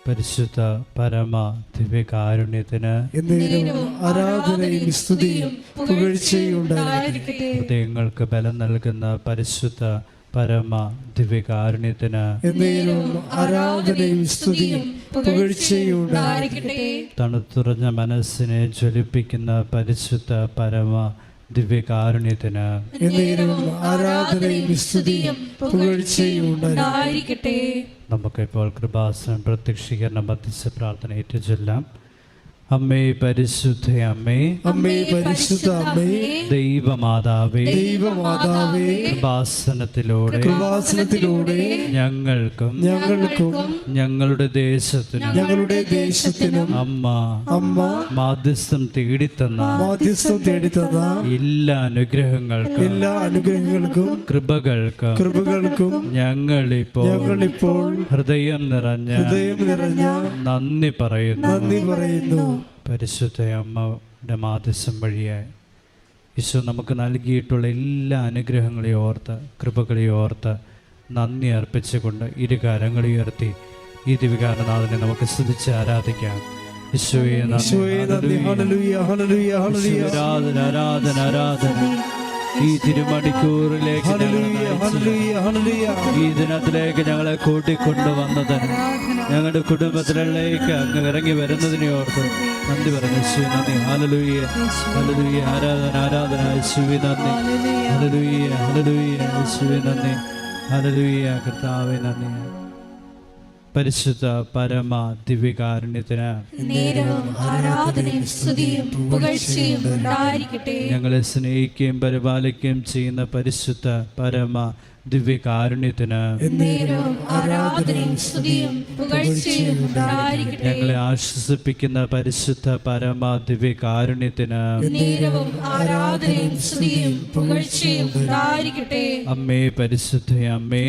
പരിശുദ്ധ പരമ ദിവ്യകാരുണ്യത്തിന് ആരാധനയും സ്തുതിയും പുകഴ്ചയും ഉണ്ടായിരിക്കട്ടെ. ഹൃദയങ്ങൾക്ക് ബലം നൽകുന്ന പരിശുദ്ധ പരമ ദിവ്യകാരുണ്യത്തിന് ആരാധനയും സ്തുതിയും പുകഴ്ചയും ഉണ്ടായിരിക്കട്ടെ. തണുത്തുറഞ്ഞ മനസ്സിനെ ജ്വലിപ്പിക്കുന്ന പരിശുദ്ധ പരമ ദിവ്യകാരുണ്യത്തിന് ആരാധനയും സ്തുതിയും പുകഴ്ചയും ഉണ്ടായിരിക്കട്ടെ. നമുക്കിപ്പോൾ കൃപാസനം പ്രത്യക്ഷീകരണ മധ്യസ്ഥ പ്രാർത്ഥന ഏറ്റുചൊല്ലാം. അമ്മേ പരിശുദ്ധ അമ്മേ, അമ്മേ പരിശുദ്ധ അമ്മേ, ദൈവമാതാവേ, ദൈവമാതാവേ, കൃപാസനത്തിലൂടെ ഞങ്ങൾക്കും ഞങ്ങളുടെ ദേശത്തിനും അമ്മ മാധ്യസ്ഥം തേടിത്തന്ന എല്ലാ അനുഗ്രഹങ്ങൾക്കും കൃപകൾക്കും ഞങ്ങളിപ്പോൾ ഹൃദയം നിറഞ്ഞ നന്ദി പറയുന്നു. പരിശുദ്ധ അമ്മയുടെ മാധ്യസ്ഥം വഴിയായി ഈശോ നമുക്ക് നൽകിയിട്ടുള്ള എല്ലാ അനുഗ്രഹങ്ങളെയും ഓർത്ത് കൃപകളെയും ഓർത്ത് നന്ദി അർപ്പിച്ചുകൊണ്ട് ഇരുകാരങ്ങളെ ഉയർത്തി ഈ ദിവ്യകാരണനാഥനെ നമുക്ക് സ്തുതിച്ച് ആരാധിക്കാം. ഈശോയെ ആരാധന ഈ തിരുമണിക്കൂറിലേക്ക് ഈ ദിനത്തിലേക്ക് ഞങ്ങളെ കൂട്ടിക്കൊണ്ടുവന്നതിന് ഞങ്ങളുടെ കുടുംബത്തിലേക്ക് അങ്ങ് ഇറങ്ങി വരുന്നതിനെ ഓർത്ത് നന്ദി പറഞ്ഞു. യേശുവേ നന്ദി. Hallelujah hallelujah. ആരാധന യേശുവേ നന്ദി. Hallelujah hallelujah. യേശുവേ നന്ദി. ഹല്ലേലൂയ. കർത്താവേ നന്ദി. പരിശുദ്ധ പരമ ദിവ്യകാരുണ്യത്തിന് ഞങ്ങളെ സ്നേഹിക്കുകയും പരിപാലിക്കുകയും ചെയ്യുന്ന പരിശുദ്ധ പരമ ദിവ്യകാരുണ്യത്തിന് ഞങ്ങളെ ആശ്വസിപ്പിക്കുന്ന പരിശുദ്ധ പരമ ദിവ്യകാരുണ്യത്തിന് അമ്മേ പരിശുദ്ധ അമ്മേ,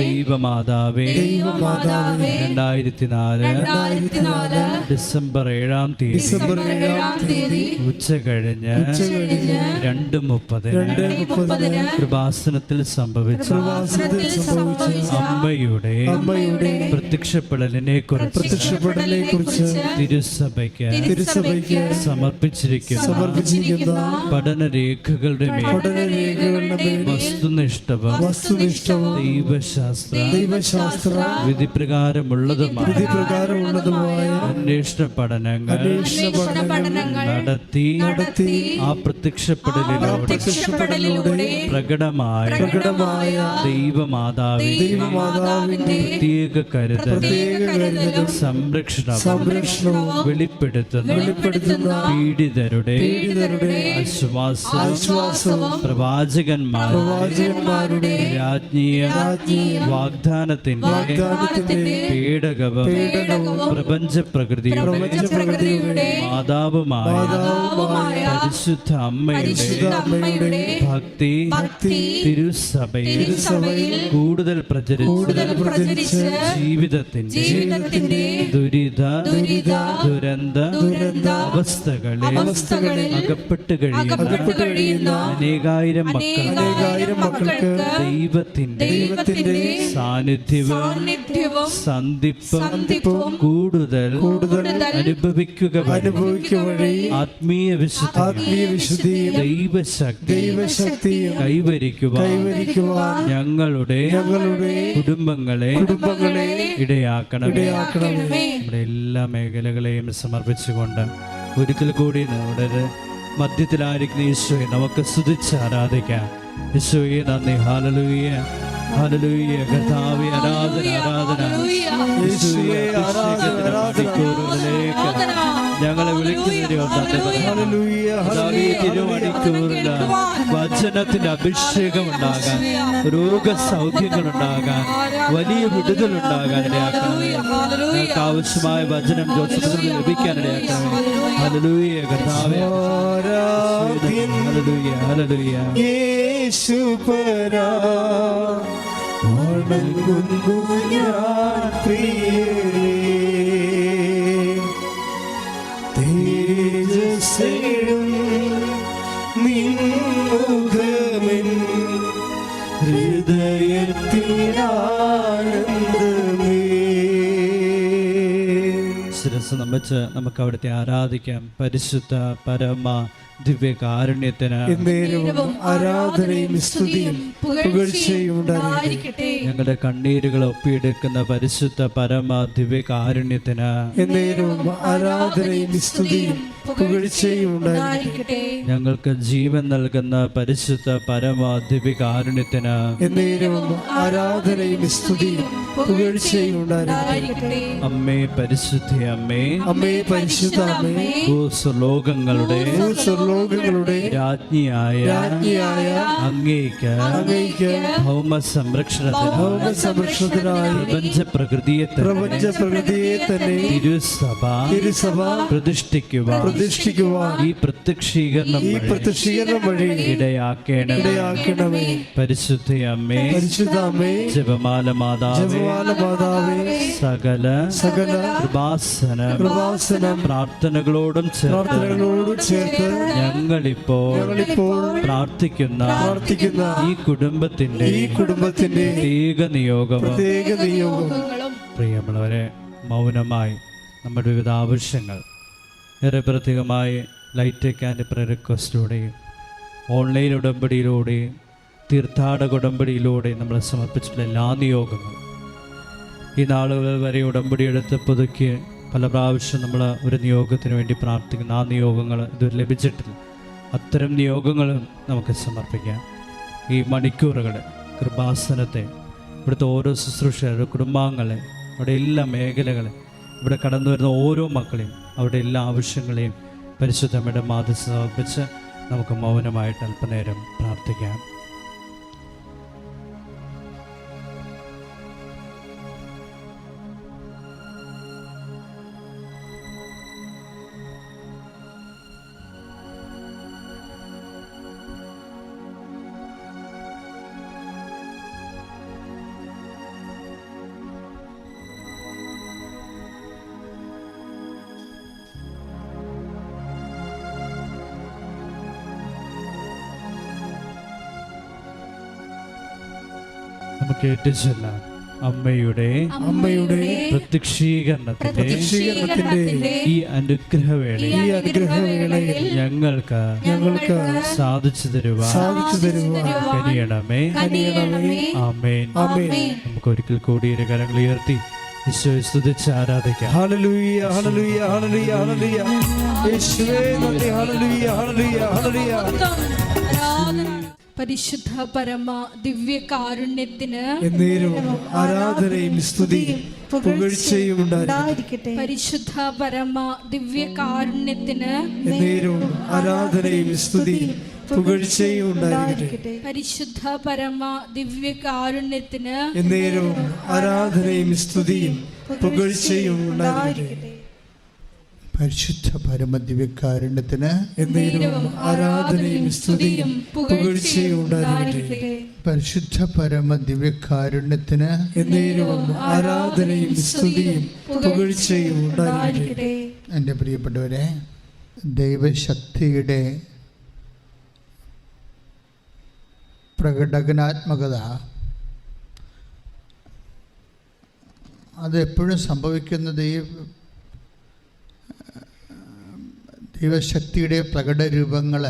ദൈവമാതാവേ, 2004 ഡിസംബർ 7-ാം തീയതി ഉച്ച കഴിഞ്ഞ് 2:30 കൃപാസനത്തിൽ സംഭവിച്ച അമ്മയുടെ പ്രത്യക്ഷപ്പെടലിനെ കുറിച്ച് തിരുസഭയ്ക്ക് സമർപ്പിച്ചിരിക്കുന്ന പഠനരേഖകളുടെ വസ്തുനിഷ്ഠവും ദൈവശാസ്ത്ര വിധിപ്രകാരമുള്ളതുമായ അന്വേഷണ പഠനങ്ങൾ നടത്തി ആ പ്രത്യക്ഷപ്പെടലിലൂടെ പ്രകടമായ ദൈവമാതാവിന്റെ പ്രത്യേക കരുതലും സംരക്ഷണവും വെളിപ്പെടുത്തുന്ന പീഡിതരുടെ ആശ്വാസവും പ്രവാചകന്മാരുടെ രാജ്ഞീയ വാഗ്ദാനത്തിന്റെ പേടകവും പ്രപഞ്ച പ്രകൃതിയുടെ മാതാവുമായ പരിശുദ്ധ അമ്മയുടെ ഭക്തി തിരുസഭയിൽ കൂടുതൽ പ്രചരിച്ച് ജീവിതത്തിന്റെ ദുരന്ത അവസ്ഥകളിൽ അകപ്പെട്ട് കഴിയുന്ന അനേകായിരം മക്കൾക്ക് ദൈവത്തിന്റെ സാന്നിധ്യവും സന്ധിപ്പും കൂടുതൽ അനുഭവിക്കുക വഴി ആത്മീയ വിശുദ്ധി ദൈവശക്തി കൈവരിക്കുവാൻ ഞങ്ങളുടെ കുടുംബങ്ങളെ ഇടയാക്കണമേ. നമ്മുടെ എല്ലാ മേഖലകളെയും സമർപ്പിച്ചുകൊണ്ട് ഒരിക്കൽ കൂടി നമ്മുടെ മധ്യത്തിലായിരിക്കുന്ന ഈശോയെ നമുക്ക് സ്തുതിച്ച് ആരാധിക്കാം. ഈശോയെ നന്ദി. Hallelujah hallelujah. കർത്താവേ ആരാധന. ഞങ്ങളെ വിളിക്കുന്നതിന് വചനത്തിന്റെ അഭിഷേകം ഉണ്ടാകാൻ, രോഗസൗഖ്യങ്ങൾ ഉണ്ടാകാൻ, വലിയ വിടുതലുണ്ടാകാൻ ഇടയാക്കണമേ. ഞങ്ങൾക്ക് ആവശ്യമായ വചനം ജോസഫിന് ലഭിക്കാൻ ഇടയാക്കണമേ. ഹല്ലേലൂയ കർത്താവേ. Hallelujah hallelujah. യേശുപരാ വണങ്ങുന്നു ഞാൻ പ്രിയരേ, തേജസ്സേഴും നിൻ മുഖമെൻ ഹൃദയത്തിനാനന്ദമേ. ശ്വാസം നമ്മച്ച് നമുക്ക് അവിടുത്തെ ആരാധിക്കാം. പരിശുദ്ധ പരമ ദിവ്യകാരുണ്യത്തിന് ആരാധനയും സ്തുതിയും പുകഴ്ചയും ഉണ്ടായിരിക്കട്ടെ. ഞങ്ങളുടെ കണ്ണീരുകൾ ഒപ്പിയെടുക്കുന്ന പരിശുദ്ധ പരമ ദിവ്യകാരുണ്യത്തിന് ആരാധനയും സ്തുതിയും പുകഴ്ചയും ഉണ്ടായിരിക്കട്ടെ. ഞങ്ങൾക്ക് ജീവൻ നൽകുന്ന പരിശുദ്ധ പരമ ദിവ്യകാരുണ്യത്തിന് ആരാധനയും സ്തുതിയും പുകഴ്ചയും ഉണ്ടായിരിക്കട്ടെ. അമ്മേ പരിശുദ്ധ അമ്മേ, അമ്മേ പരിശുദ്ധ അമ്മേ, ഭൂസ്വലോകങ്ങളുടെ രാജ്ഞിയായ അങ്ങേക്ക് ഭൗമ സംരക്ഷണത്തിനായി പ്രപഞ്ച പ്രകൃതിയെ തന്നെ തിരുസഭ പ്രതിഷ്ഠിക്കുവാൻ ഈ പ്രത്യക്ഷീകരണം വഴി ഇടയാക്കണമേ. പരിശുദ്ധ അമ്മേ, ജപമാല മാതാവേ, സകല കൃപാസനം പ്രാർത്ഥനകളോടും ചേർത്ത് ഞങ്ങളിപ്പോൾ പ്രാർത്ഥിക്കുന്ന ഈ കുടുംബത്തിന്റെ പ്രത്യേക നിയോഗവും പ്രിയമുള്ളവരെ, മൗനമായി നമ്മുടെ വിവിധ ആവശ്യങ്ങൾ ഏറെ പ്രത്യേകമായി ലൈറ്റ് ആൻഡ് പ്രയർ റിക്വസ്റ്റിലൂടെയും ഓൺലൈൻ ഉടമ്പടിയിലൂടെയും തീർത്ഥാടക ഉടമ്പടിയിലൂടെയും നമ്മൾ സമർപ്പിച്ചിട്ടുള്ള എല്ലാ നിയോഗങ്ങളും ഈ നാളുകൾ വരെ ഉടമ്പടി എടുത്ത് പുതുക്കി പല പ്രാവശ്യം നമ്മൾ ഒരു നിയോഗത്തിന് വേണ്ടി പ്രാർത്ഥിക്കുന്ന ആ നിയോഗങ്ങൾ ഇതുവരെ ലഭിച്ചിട്ടില്ല. അത്തരം നിയോഗങ്ങളും നമുക്ക് സമർപ്പിക്കാം. ഈ മണിക്കൂറുകൾ കൃപാസനത്തെ, ഇവിടുത്തെ ഓരോ ശുശ്രൂഷകരുടെ കുടുംബാംഗങ്ങളെ, അവിടെ എല്ലാ മേഖലകളെ, ഇവിടെ കടന്നു വരുന്ന ഓരോ മക്കളെയും അവരുടെ എല്ലാ ആവശ്യങ്ങളെയും പരിശുദ്ധമ്മയുടെ മാധ്യസ്ഥ സമർപ്പിച്ച് നമുക്ക് മൗനമായിട്ട് അല്പനേരം പ്രാർത്ഥിക്കാം. നമുക്ക് ഏറ്റുചൊല്ലാം. അമ്മയുടെ പ്രത്യക്ഷീകരണത്തിന്റെ ഈ അനുഗ്രഹവേളയിൽ ഞങ്ങൾക്ക് സാധിച്ചു തരുവാൻ കനിയണമേ. ആമേൻ. നമുക്ക് ഒരിക്കൽ കൂടി ഇരു കരങ്ങൾ ഉയർത്തി ഈശോയെ സ്തുതിച്ച് ആരാധിക്കാം. ഹല്ലേലൂയ, ഹല്ലേലൂയ, ഹല്ലേലൂയ, ഹല്ലേലൂയ. യേശുവേ നന്ദി. ഹല്ലേലൂയ, ഹല്ലേലൂയ, ഹല്ലേലൂയ. പരിശുദ്ധ പരമ ദിവ്യകാരുണ്യത്തിന് ആരാധനയും സ്തുതിയും പുകഴ്ചയും ഉണ്ടായിരിക്കട്ടെ. പരിശുദ്ധ പരമ ദിവ്യകാരുണ്യത്തിന് ആരാധനയും സ്തുതിയും പുകഴ്ചയും ഉണ്ടായിരിക്കട്ടെ. പരിശുദ്ധ പരമ ദിവ്യകാരുണ്യത്തിന് ആരാധനയും സ്തുതിയും പുകഴ്ചയും ഉണ്ടായിരിക്കട്ടെ. പരിശുദ്ധ പരമദിവ്യകാരുണ്യത്തിന് ആരാധനയും സ്തുതിയും പുകഴ്ചയും ഉണ്ടായിരിക്കട്ടെ. പരിശുദ്ധ പരമദിവ്യകാരുണ്യത്തിന് ആരാധനയും സ്തുതിയും പുകഴ്ചയും ഉണ്ടായിരിക്കട്ടെ. എൻ്റെ പ്രിയപ്പെട്ടവരെ, ദൈവശക്തിയുടെ പ്രകടനാത്മകത അതെപ്പോഴും സംഭവിക്കുന്നത് ഈ ദൈവശക്തിയുടെ പ്രകടരൂപങ്ങൾ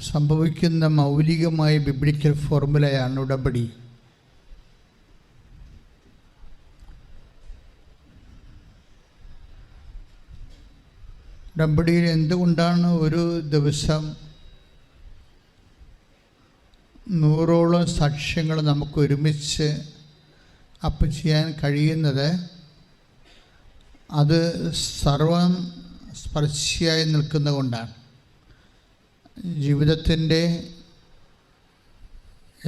സംഭവിക്കുന്ന മൗലികമായ ബിബ്ലിക്കൽ ഫോർമുലയാണ് ഉടമ്പടി. ഉടമ്പടിയിൽ എന്തുകൊണ്ടാണ് ഒരു ദിവസം 100ഓളം സാക്ഷ്യങ്ങൾ നമുക്ക് ഒരുമിച്ച് അപ്പ് ചെയ്യാൻ കഴിയുന്നത്? അത് സർവം സ്പർശിയായി നിൽക്കുന്നതുകൊണ്ടാണ്. ജീവിതത്തിൻ്റെ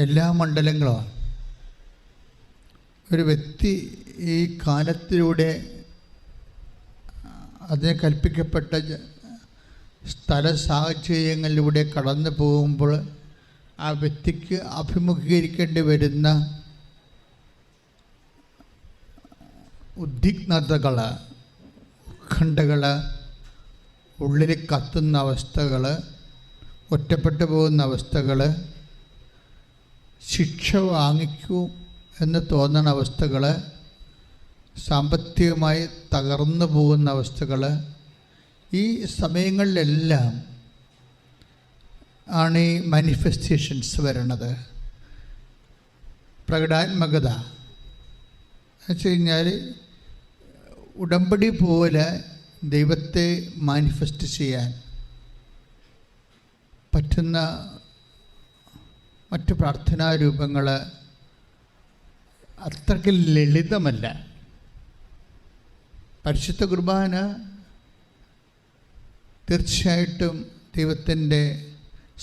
എല്ലാ മണ്ഡലങ്ങളും ഒരു വ്യക്തി ഈ കാലത്തിലൂടെ അതിന് കൽപ്പിക്കപ്പെട്ട സ്ഥല സാഹചര്യങ്ങളിലൂടെ കടന്നു പോകുമ്പോൾ ആ വ്യക്തിക്ക് അഭിമുഖീകരിക്കേണ്ടി വരുന്ന ഉദ്വിഗ്നതകൾ, ഉത്കണ്ഠകൾ, ഉള്ളിൽ കത്തുന്ന അവസ്ഥകൾ, ഒറ്റപ്പെട്ടു പോകുന്ന അവസ്ഥകൾ, ശിക്ഷ വാങ്ങിക്കൂ എന്ന് തോന്നുന്ന അവസ്ഥകൾ, സാമ്പത്തികമായി തകർന്നു പോകുന്ന അവസ്ഥകൾ, ഈ സമയങ്ങളിലെല്ലാം ആണ് ഈ മാനിഫെസ്റ്റേഷൻസ് വരണത്. പ്രകടാത്മകത എന്ന് വെച്ച് കഴിഞ്ഞാൽ ഉടമ്പടി പോലെ ദൈവത്തെ മാനിഫെസ്റ്റ് ചെയ്യാൻ പറ്റുന്ന മറ്റ് പ്രാർത്ഥനാ രൂപങ്ങൾ അത്രയ്ക്ക് ലളിതമല്ല. പരിശുദ്ധ കുർബാന തീർച്ചയായിട്ടും ദൈവത്തിൻ്റെ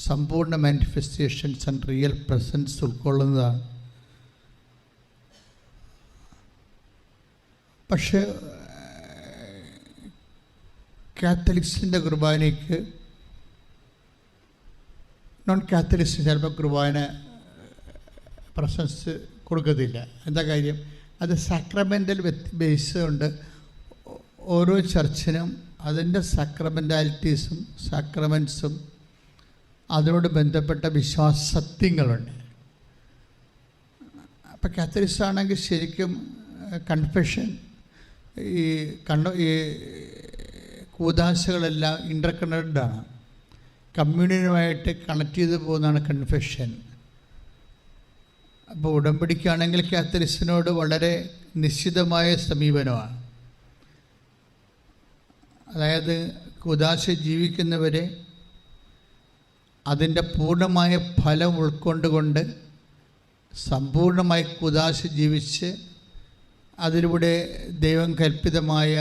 സമ്പൂർണ്ണ മാനിഫെസ്റ്റേഷൻസ് ആൻഡ് റിയൽ പ്രസൻസ് ഉൾക്കൊള്ളുന്നതാണ്. പക്ഷേ കാത്തലിക്സിൻ്റെ കുർബാനയ്ക്ക് നോൺ കാത്തലിക്സ് ചിലപ്പോൾ കുർബാന പ്രസൻസ് കൊടുക്കത്തില്ല. എന്താ കാര്യം? അത് സാക്രമെൻ്റൽ ബേസ് ഉണ്ട്. ഓരോ ചർച്ചിനും അതിൻ്റെ സാക്രമെൻറ്റാലിറ്റീസും സാക്രമെൻറ്റ്സും അതിനോട് ബന്ധപ്പെട്ട വിശ്വാസത്യങ്ങളുണ്ട്. അപ്പോൾ കാത്തലിക്സ് ആണെങ്കിൽ ശരിക്കും കൺഫെഷൻ, ഈ കൂദാശകളെല്ലാം ഇൻ്റർ കണക്റ്റഡാണ്. കമ്മ്യൂണിയനുമായിട്ട് കണക്ട് ചെയ്ത് പോകുന്നതാണ് കൺഫെഷൻ. അപ്പോൾ ഉടമ്പടിക്കാണെങ്കിൽ കാത്തലിക്സിനോട് വളരെ നിശ്ചിതമായ സമീപനമാണ്. അതായത് കൂദാശ ജീവിക്കുന്നവരെ അതിൻ്റെ പൂർണ്ണമായ ഫലം ഉൾക്കൊണ്ടുകൊണ്ട് സമ്പൂർണ്ണമായി കൂദാശ ജീവിച്ച് അതിലൂടെ ദൈവം കൽപ്പിതമായ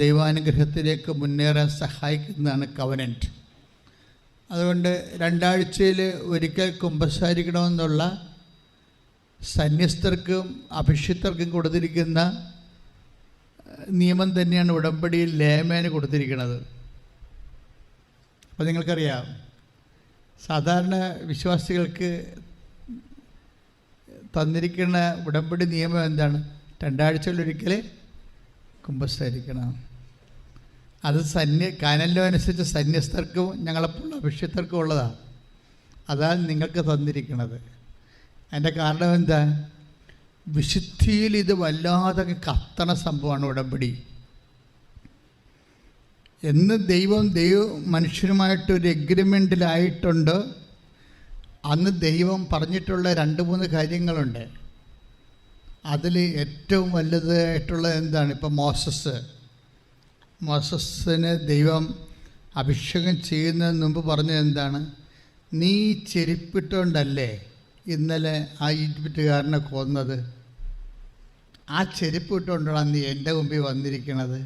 ദൈവാനുഗ്രഹത്തിലേക്ക് മുന്നേറാൻ സഹായിക്കുന്നതാണ് കവനൻറ്റ്. അതുകൊണ്ട് 2 ആഴ്ചയിൽ ഒരിക്കൽ കുമ്പസാരിക്കണമെന്നുള്ള സന്യസ്തർക്കും അഭിഷിക്തർക്കും കൊടുത്തിരിക്കുന്ന നിയമം തന്നെയാണ് ഉടമ്പടിയിൽ ലേമേന് കൊടുത്തിരിക്കുന്നത്. അപ്പോൾ നിങ്ങൾക്കറിയാം, സാധാരണ വിശ്വാസികൾക്ക് തന്നിരിക്കുന്ന ഉടമ്പടി നിയമം എന്താണ്? 2 ആഴ്ചയിലൊരിക്കൽ കുമ്പസാരിക്കണം. അത് കാനല്ലോ അനുസരിച്ച് സന്യസ്തർക്കും ഞങ്ങളെപ്പോലുള്ള അഭിഷിക്തർക്കും ഉള്ളതാണ്. അതാണ് നിങ്ങൾക്ക് തന്നിരിക്കുന്നത്. അതിൻ്റെ കാരണം എന്താ? വിശുദ്ധിയിൽ ഇത് വല്ലാതെ കത്തണ സംഭവമാണ് ഉടമ്പടി. എന്ന് ദൈവം മനുഷ്യനുമായിട്ടൊരു എഗ്രിമെൻറ്റിലായിട്ടുണ്ട്, അന്ന് ദൈവം പറഞ്ഞിട്ടുള്ള 2-3 കാര്യങ്ങളുണ്ട്. അതിൽ ഏറ്റവും വലുതായിട്ടുള്ളത് എന്താണ്? ഇപ്പം മോസസിന് ദൈവം അഭിഷേകം ചെയ്യുന്നതിന് മുമ്പ് പറഞ്ഞത് എന്താണ്? നീ ചെരുപ്പിട്ടുകൊണ്ടല്ലേ ഇന്നലെ ആ ഈജിപ്തുകാരനെ കൊന്നത്? ആ ചെരുപ്പ് ഇട്ടുകൊണ്ടാണ് നീ എൻ്റെ മുമ്പിൽ വന്നിരിക്കുന്നത്.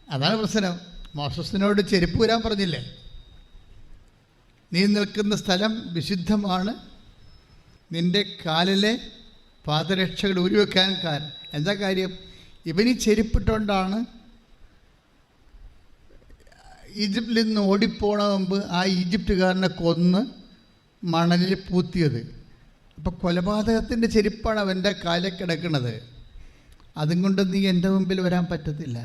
അതാണ് പ്രശ്നം. മോസസിനോട് ചെരുപ്പ് വരാൻ പറഞ്ഞില്ലേ? നീ നിൽക്കുന്ന സ്ഥലം വിശുദ്ധമാണ്, നിൻ്റെ കാലിലെ പാദരക്ഷകൾ ഊരിവെക്കാൻ കാരണം എന്താ കാര്യം? ഇവനീ ചെരുപ്പിട്ടുകൊണ്ടാണ് ഈജിപ്തിൽ നിന്ന് ഓടിപ്പോണ മുമ്പ് ആ ഈജിപ്തുകാരനെ കൊന്ന് മണലിൽ പൂത്തിയത്. അപ്പോൾ കൊലപാതകത്തിൻ്റെ ചെരുപ്പാണ് അവൻ്റെ കാലിൽ കിടക്കുന്നത്. അതും കൊണ്ട് നീ എൻ്റെ മുമ്പിൽ വരാൻ പറ്റത്തില്ല.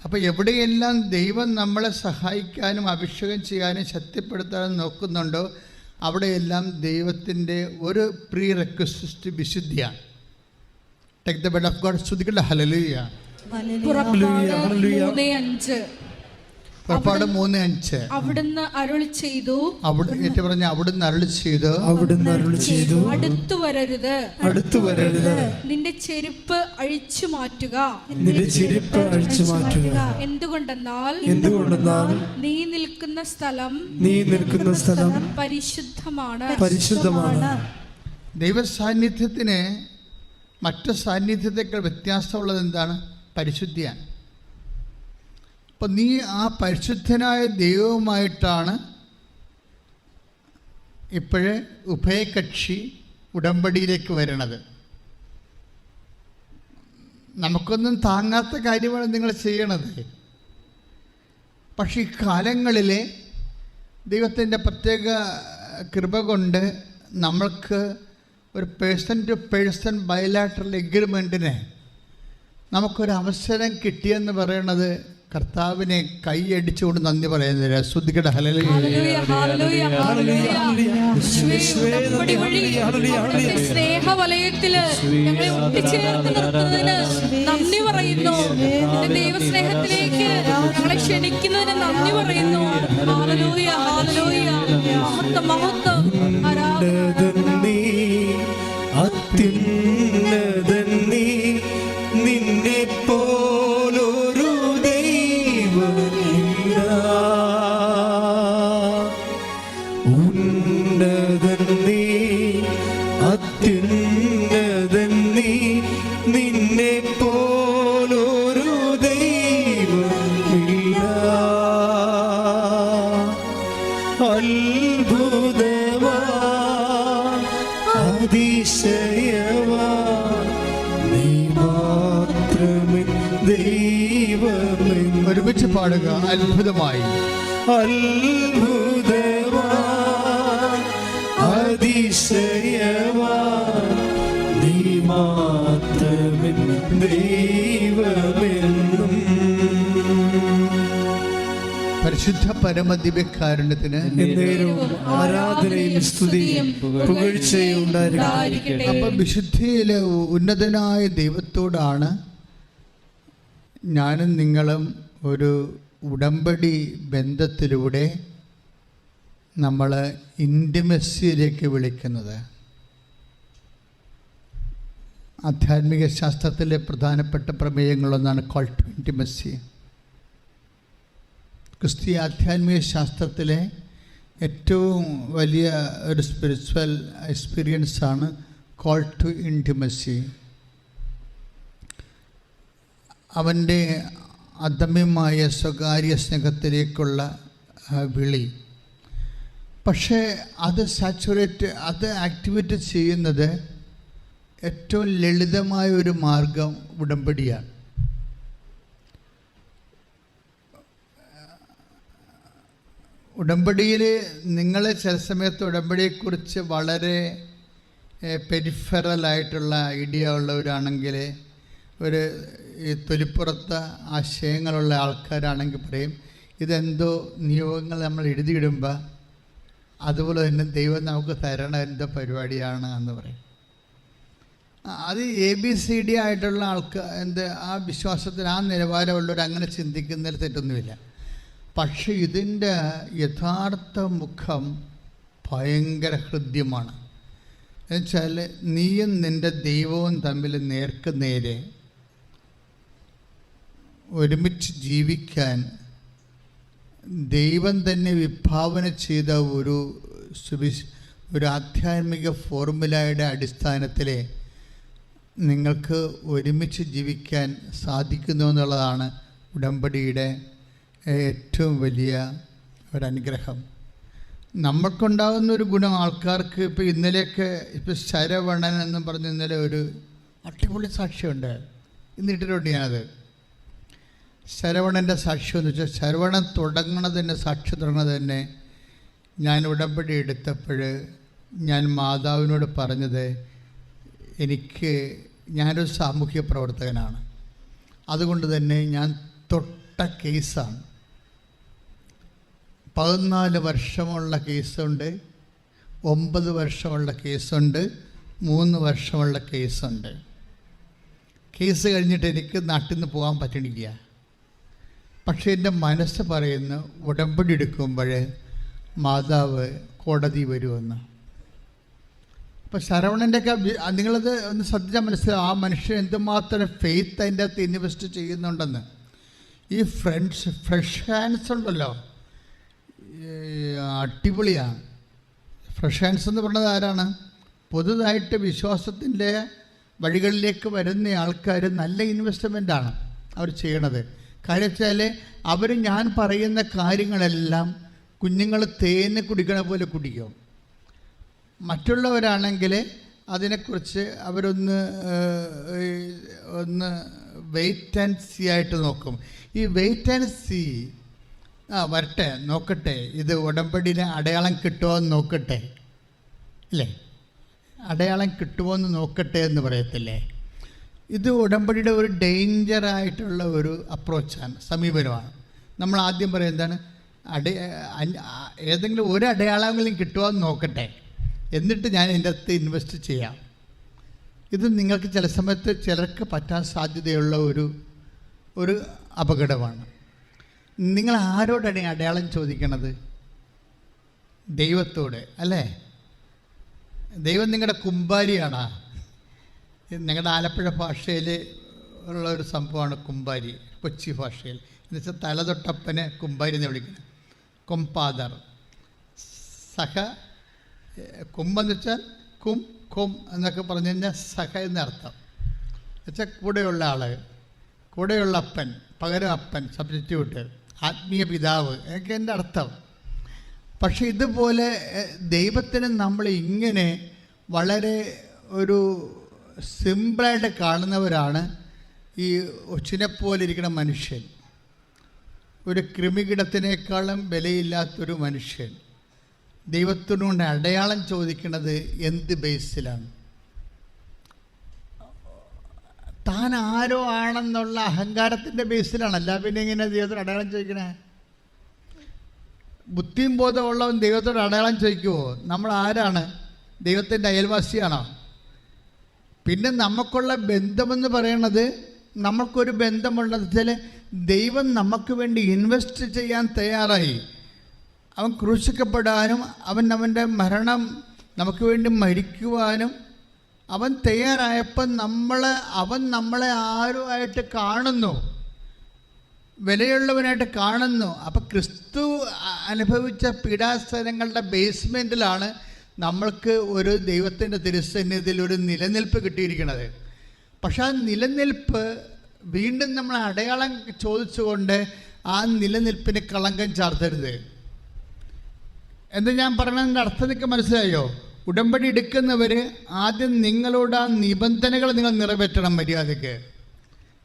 അപ്പോൾ എവിടെയെല്ലാം ദൈവം നമ്മളെ സഹായിക്കാനും അഭിഷേകം ചെയ്യാനും ശക്തിപ്പെടുത്താനും നോക്കുന്നുണ്ടോ അവിടെയെല്ലാം ദൈവത്തിൻ്റെ ഒരു പ്രീ റെക്വസ്റ്റ് വിശുദ്ധിയാണ്. Take the bed of God. സ്തുതിക്കട്ടെ. ഹല്ലേലൂയ. പുറപ്പാട് 3:5. അവിടുന്ന് അരുളി ചെയ്തു, അവിടുന്ന് അരുളി ചെയ്തു, അടുത്തു വരരുത്, നിന്റെ ചെരുപ്പ് അഴിച്ചു മാറ്റുക. എന്തുകൊണ്ടെന്നാൽ നീ നിൽക്കുന്ന സ്ഥലം പരിശുദ്ധമാണ്. ദൈവ സാന്നിധ്യത്തിന് മറ്റു സാന്നിധ്യത്തേക്കാൾ വ്യത്യാസമുള്ളത് എന്താണ്? പരിശുദ്ധിയാണ്. അപ്പം നീ ആ പരിശുദ്ധനായ ദൈവവുമായിട്ടാണ് ഇപ്പോഴേ ഉഭയകക്ഷി ഉടമ്പടിയിലേക്ക് വരണത്. നമുക്കൊന്നും താങ്ങാത്ത കാര്യമാണ് നിങ്ങൾ ചെയ്യണത്. പക്ഷേ ഈ കാലങ്ങളിൽ ദൈവത്തിൻ്റെ പ്രത്യേക കൃപ കൊണ്ട് നമ്മൾക്ക് ഒരു പേഴ്സൺ ടു പേഴ്സൺ ബയലാറ്ററൽ എഗ്രിമെൻറ്റിന് നമുക്കൊരവസരം കിട്ടിയെന്ന് പറയണത് കർത്താവിനെ കൈയടിച്ചുകൊണ്ട് നന്ദി പറയുന്നില്ല. ശ്രദ്ധിക്കട്ടെ. ഹല്ലേലൂയ. ഉടമ്പടി വഴി അവിടുത്തെ സ്നേഹവലയത്തില് ഞങ്ങളെ ഒട്ടിച്ചേർത്ത് നിർത്തുന്നതിന് നന്ദി പറയുന്നു. ദൈവസ്നേഹത്തിലേക്ക് ഞങ്ങളെ ക്ഷണിക്കുന്നതിന് നന്ദി പറയുന്നു. Hallelujah, hallelujah. മഹത്വം, മഹത്വം, ആരാധന. അത്യുന്നതൻ നീ, നിന്നെ പോലൊരു ദൈവമില്ല. ഉന്നതൻ നീ, അത്യുന്നതൻ നീ, നിന്നെ പോലൊരു ദൈവമില്ല. അത്ഭുതമാ, അതിശയമാ, നീ മാത്രമേ ദൈവമേ. ഒരുമിച്ച് പാടുക. അത്ഭുതമായി, അത്ഭുതമാ, അതിശയമാ, നീ മാത്രമേ ദൈവമെന്നും. പരിശുദ്ധ പരമദിവ്യകാരുണ്യത്തിന് ആരാധനയും സ്തുതിയും പുകഴ്ചയും ഉണ്ടായിരിക്കട്ടെ. അപ്പം വിശുദ്ധിയിലെ ഉന്നതനായ ദൈവത്തോടാണ് ഞാനും നിങ്ങളും ഒരു ഉടമ്പടി ബന്ധത്തിലൂടെ നമ്മൾ ഇൻറ്റിമസിയിലേക്ക് വിളിക്കുന്നത്. ആധ്യാത്മിക ശാസ്ത്രത്തിലെ പ്രധാനപ്പെട്ട പ്രമേയങ്ങളൊന്നാണ് കോൾ ടു ഇൻറ്റിമസി. ക്രിസ്തീയ ആധ്യാത്മിക ശാസ്ത്രത്തിലെ ഏറ്റവും വലിയ ഒരു സ്പിരിച്വൽ എക്സ്പീരിയൻസാണ് കോൾ ടു ഇൻറ്റിമസി. അവൻ്റെ അദമ്യമായ സ്വകാര്യ സ്നേഹത്തിലേക്കുള്ള വിളി. പക്ഷേ അത് ആക്ടിവേറ്റ് ചെയ്യുന്നത് ഏറ്റവും ലളിതമായ ഒരു മാർഗം ഉടമ്പടിയാണ്. ഉടമ്പടിയിൽ നിങ്ങൾ ചില സമയത്ത് ഉടമ്പടിയെക്കുറിച്ച് വളരെ പെരിഫറലായിട്ടുള്ള ഐഡിയ ഉള്ളവരാണെങ്കിൽ, ഒരു ഈ തൊലിപ്പുറത്ത് ആശയങ്ങളുള്ള ആൾക്കാരാണെങ്കിൽ പറയും ഇതെന്തോ നിയോഗങ്ങൾ നമ്മൾ എഴുതിയിടുമ്പോൾ അതുപോലെ തന്നെ ദൈവം നമുക്ക് തരണ എന്തോ പരിപാടിയാണ് എന്ന് പറയും. അത് ABCD ആയിട്ടുള്ള ആൾക്കാർ ആ വിശ്വാസത്തിന് ആ നിലവാരമുള്ളവർ അങ്ങനെ ചിന്തിക്കുന്നതിൽ തെറ്റൊന്നുമില്ല. പക്ഷെ ഇതിൻ്റെ യഥാർത്ഥ മുഖം ഭയങ്കര ഹൃദ്യമാണ്. എന്നുവെച്ചാൽ നീയും നിൻ്റെ ദൈവവും തമ്മിൽ നേർക്ക് നേരെ ഒരുമിച്ച് ജീവിക്കാൻ ദൈവം തന്നെ വിഭാവന ചെയ്ത ഒരു ആധ്യാത്മിക ഫോർമുലയുടെ അടിസ്ഥാനത്തിൽ നിങ്ങൾക്ക് ഒരുമിച്ച് ജീവിക്കാൻ സാധിക്കുന്നു എന്നുള്ളതാണ് ഉടമ്പടിയുടെ ഏറ്റവും വലിയ ഒരനുഗ്രഹം. നമ്മൾക്കുണ്ടാകുന്നൊരു ഗുണം ആൾക്കാർക്ക് ഇപ്പോൾ ഇന്നലെയൊക്കെ ഇപ്പോൾ ശരവണൻ എന്ന് പറഞ്ഞ് ഇന്നലെ ഒരു അടിപൊളി സാക്ഷ്യമുണ്ട്, ഇന്നിട്ടിട്ടുണ്ട് ഞാനത്. ശരവണൻ്റെ സാക്ഷ്യം എന്ന് വെച്ചാൽ ശരവണൻ സാക്ഷ്യം തുടങ്ങുന്നത് തന്നെ ഞാൻ ഉടമ്പടി എടുത്തപ്പോൾ ഞാൻ മാതാവിനോട് പറഞ്ഞത് ഞാനൊരു സാമൂഹ്യ പ്രവർത്തകനാണ്, അതുകൊണ്ട് തന്നെ ഞാൻ തൊട്ട കേസാണ്. 14 വർഷമുള്ള കേസുണ്ട്, 9 വർഷമുള്ള കേസുണ്ട്, 3 വർഷമുള്ള കേസുണ്ട്. കേസ് കഴിഞ്ഞിട്ട് എനിക്ക് നാട്ടിൽ നിന്ന് പോകാൻ പറ്റണില്ല. പക്ഷേ എൻ്റെ മനസ്സ് പറയുന്നു ഉടമ്പടി എടുക്കുമ്പോൾ മാതാവ് കോടതി വരുമെന്ന്. അപ്പോൾ ശരവണൻ്റെയൊക്കെ നിങ്ങളത് ഒന്ന് ശ്രദ്ധിച്ചാൽ മനസ്സിലാവും ആ മനുഷ്യൻ എന്തുമാത്രം ഫെയ്ത്ത് അതിൻ്റെ അകത്ത് ഇൻവെസ്റ്റ് ചെയ്യുന്നുണ്ടെന്ന്. ഈ ഫ്രഷ് ഹാൻഡ്സ് ഉണ്ടല്ലോ, അടിപൊളിയാണ്. ഫ്രഷ് ഹാൻഡ്സ് എന്ന് പറഞ്ഞത് ആരാണ്? പുതുതായിട്ട് വിശ്വാസത്തിൻ്റെ വഴികളിലേക്ക് വരുന്ന ആൾക്കാർ നല്ല ഇൻവെസ്റ്റ്മെൻറ്റാണ് അവർ ചെയ്യണത്. കാര്യം വെച്ചാൽ അവർ ഞാൻ പറയുന്ന കാര്യങ്ങളെല്ലാം കുഞ്ഞുങ്ങൾ തേന് കുടിക്കണ പോലെ കുടിക്കും. മറ്റുള്ളവരാണെങ്കിൽ അതിനെക്കുറിച്ച് അവരൊന്ന് വെയിറ്റ് ആൻഡ് സീ ആയിട്ട് നോക്കും. ഈ വെയിറ്റ് ആൻഡ് സീ വരട്ടെ നോക്കട്ടെ, ഇത് ഉടമ്പടിന് അടയാളം കിട്ടുമോ എന്ന് നോക്കട്ടെ, അല്ലേ? അടയാളം കിട്ടുമോ എന്ന് നോക്കട്ടെ എന്ന് പറയത്തില്ലേ? ഇത് ഉടമ്പടിയുടെ ഒരു ഡേഞ്ചറായിട്ടുള്ള ഒരു അപ്രോച്ചാണ്, സമീപനമാണ്. നമ്മൾ ആദ്യം പറയും എന്താണ്, ഏതെങ്കിലും ഒരു അടയാളമെങ്കിലും കിട്ടുമോ എന്ന് നോക്കട്ടെ. എന്നിട്ട് ഞാൻ ഇതിൻ്റെ അകത്ത് ഇൻവെസ്റ്റ് ചെയ്യാം. ഇത് നിങ്ങൾക്ക് ചില സമയത്ത് ചിലർക്ക് പറ്റാൻ സാധ്യതയുള്ള ഒരു അപകടമാണ്. നിങ്ങൾ ആരോടാണ് ഈ അടയാളം ചോദിക്കണത്? ദൈവത്തോട് അല്ലേ? ദൈവം നിങ്ങളുടെ കുമ്പാരിയാണോ? നിങ്ങളുടെ ആലപ്പുഴ ഭാഷയിൽ ഉള്ള ഒരു സംഭവമാണ് കുമ്പാരി. കൊച്ചി ഭാഷയിൽ എന്നുവെച്ചാൽ തലതൊട്ടപ്പനെ കുമ്പാരി എന്ന് വിളിക്കുന്നത്. കൊമ്പാദർ സഹ. കുമ്പെന്ന് വെച്ചാൽ കും എന്നൊക്കെ പറഞ്ഞു കഴിഞ്ഞാൽ സഹ എന്നർത്ഥം. എന്നുവെച്ചാൽ കൂടെയുള്ള ആൾ, കൂടെയുള്ള അപ്പൻ, പകരം അപ്പൻ, സബ്സ്റ്റിറ്റ്യൂട്ട്, ആത്മീയ പിതാവ് എന്നൊക്കെ എൻ്റെ അർത്ഥം. പക്ഷെ ഇതുപോലെ ദൈവത്തിന് നമ്മൾ ഇങ്ങനെ വളരെ ഒരു സിമ്പിളായിട്ട് കാണുന്നവരാണ് ഈ ഒച്ചിനെപ്പോലെ ഇരിക്കുന്ന മനുഷ്യൻ. ഒരു കൃമികിടത്തിനേക്കാളും വിലയില്ലാത്തൊരു മനുഷ്യൻ ദൈവത്തിനോട് അടയാളം ചോദിക്കുന്നത് എന്ത് ബേസിലാണ്? താൻ ആരോ ആണെന്നുള്ള അഹങ്കാരത്തിൻ്റെ ബേസിലാണ്. അല്ല പിന്നെ ഇങ്ങനെ ദൈവത്തോട് അടയാളം ചോദിക്കണേ? ബുദ്ധിയും ബോധമുള്ളവൻ ദൈവത്തോട് അടയാളം ചോദിക്കുമോ? നമ്മൾ ആരാണ്? ദൈവത്തിൻ്റെ അയൽവാസിയാണോ? പിന്നെ നമുക്കുള്ള ബന്ധമെന്ന് പറയണത്, നമുക്കൊരു ബന്ധമുള്ളത് വെച്ചാൽ ദൈവം നമുക്ക് വേണ്ടി ഇൻവെസ്റ്റ് ചെയ്യാൻ തയ്യാറായി. അവൻ ക്രൂശിക്കപ്പെടാനും അവൻ്റെ മരണം നമുക്ക് വേണ്ടി മരിക്കുവാനും അവൻ തയ്യാറായപ്പോൾ അവൻ നമ്മളെ ആരുമായിട്ട് കാണുന്നു, വിലയുള്ളവനായിട്ട് കാണുന്നു. അപ്പം ക്രിസ്തു അനുഭവിച്ച പീഡാസനങ്ങളുടെ ബേസ്മെൻറ്റിലാണ് നമ്മൾക്ക് ഒരു ദൈവത്തിൻ്റെ തിരുസന്നിധിയിൽ ഒരു നിലനിൽപ്പ് കിട്ടിയിരിക്കുന്നത്. പക്ഷെ ആ നിലനിൽപ്പ് വീണ്ടും നമ്മൾ അടയാളം ചോദിച്ചുകൊണ്ട് ആ നിലനിൽപ്പിന് കളങ്കം ചാർത്തരുത് എന്ന് ഞാൻ പറഞ്ഞതിൻ്റെ അർത്ഥം നിങ്ങൾക്ക് മനസ്സിലായോ? ഉടമ്പടി എടുക്കുന്നവർ ആദ്യം നിങ്ങളോട് ആ നിബന്ധനകൾ നിങ്ങൾ നിറവേറ്റണം മര്യാദയ്ക്ക്.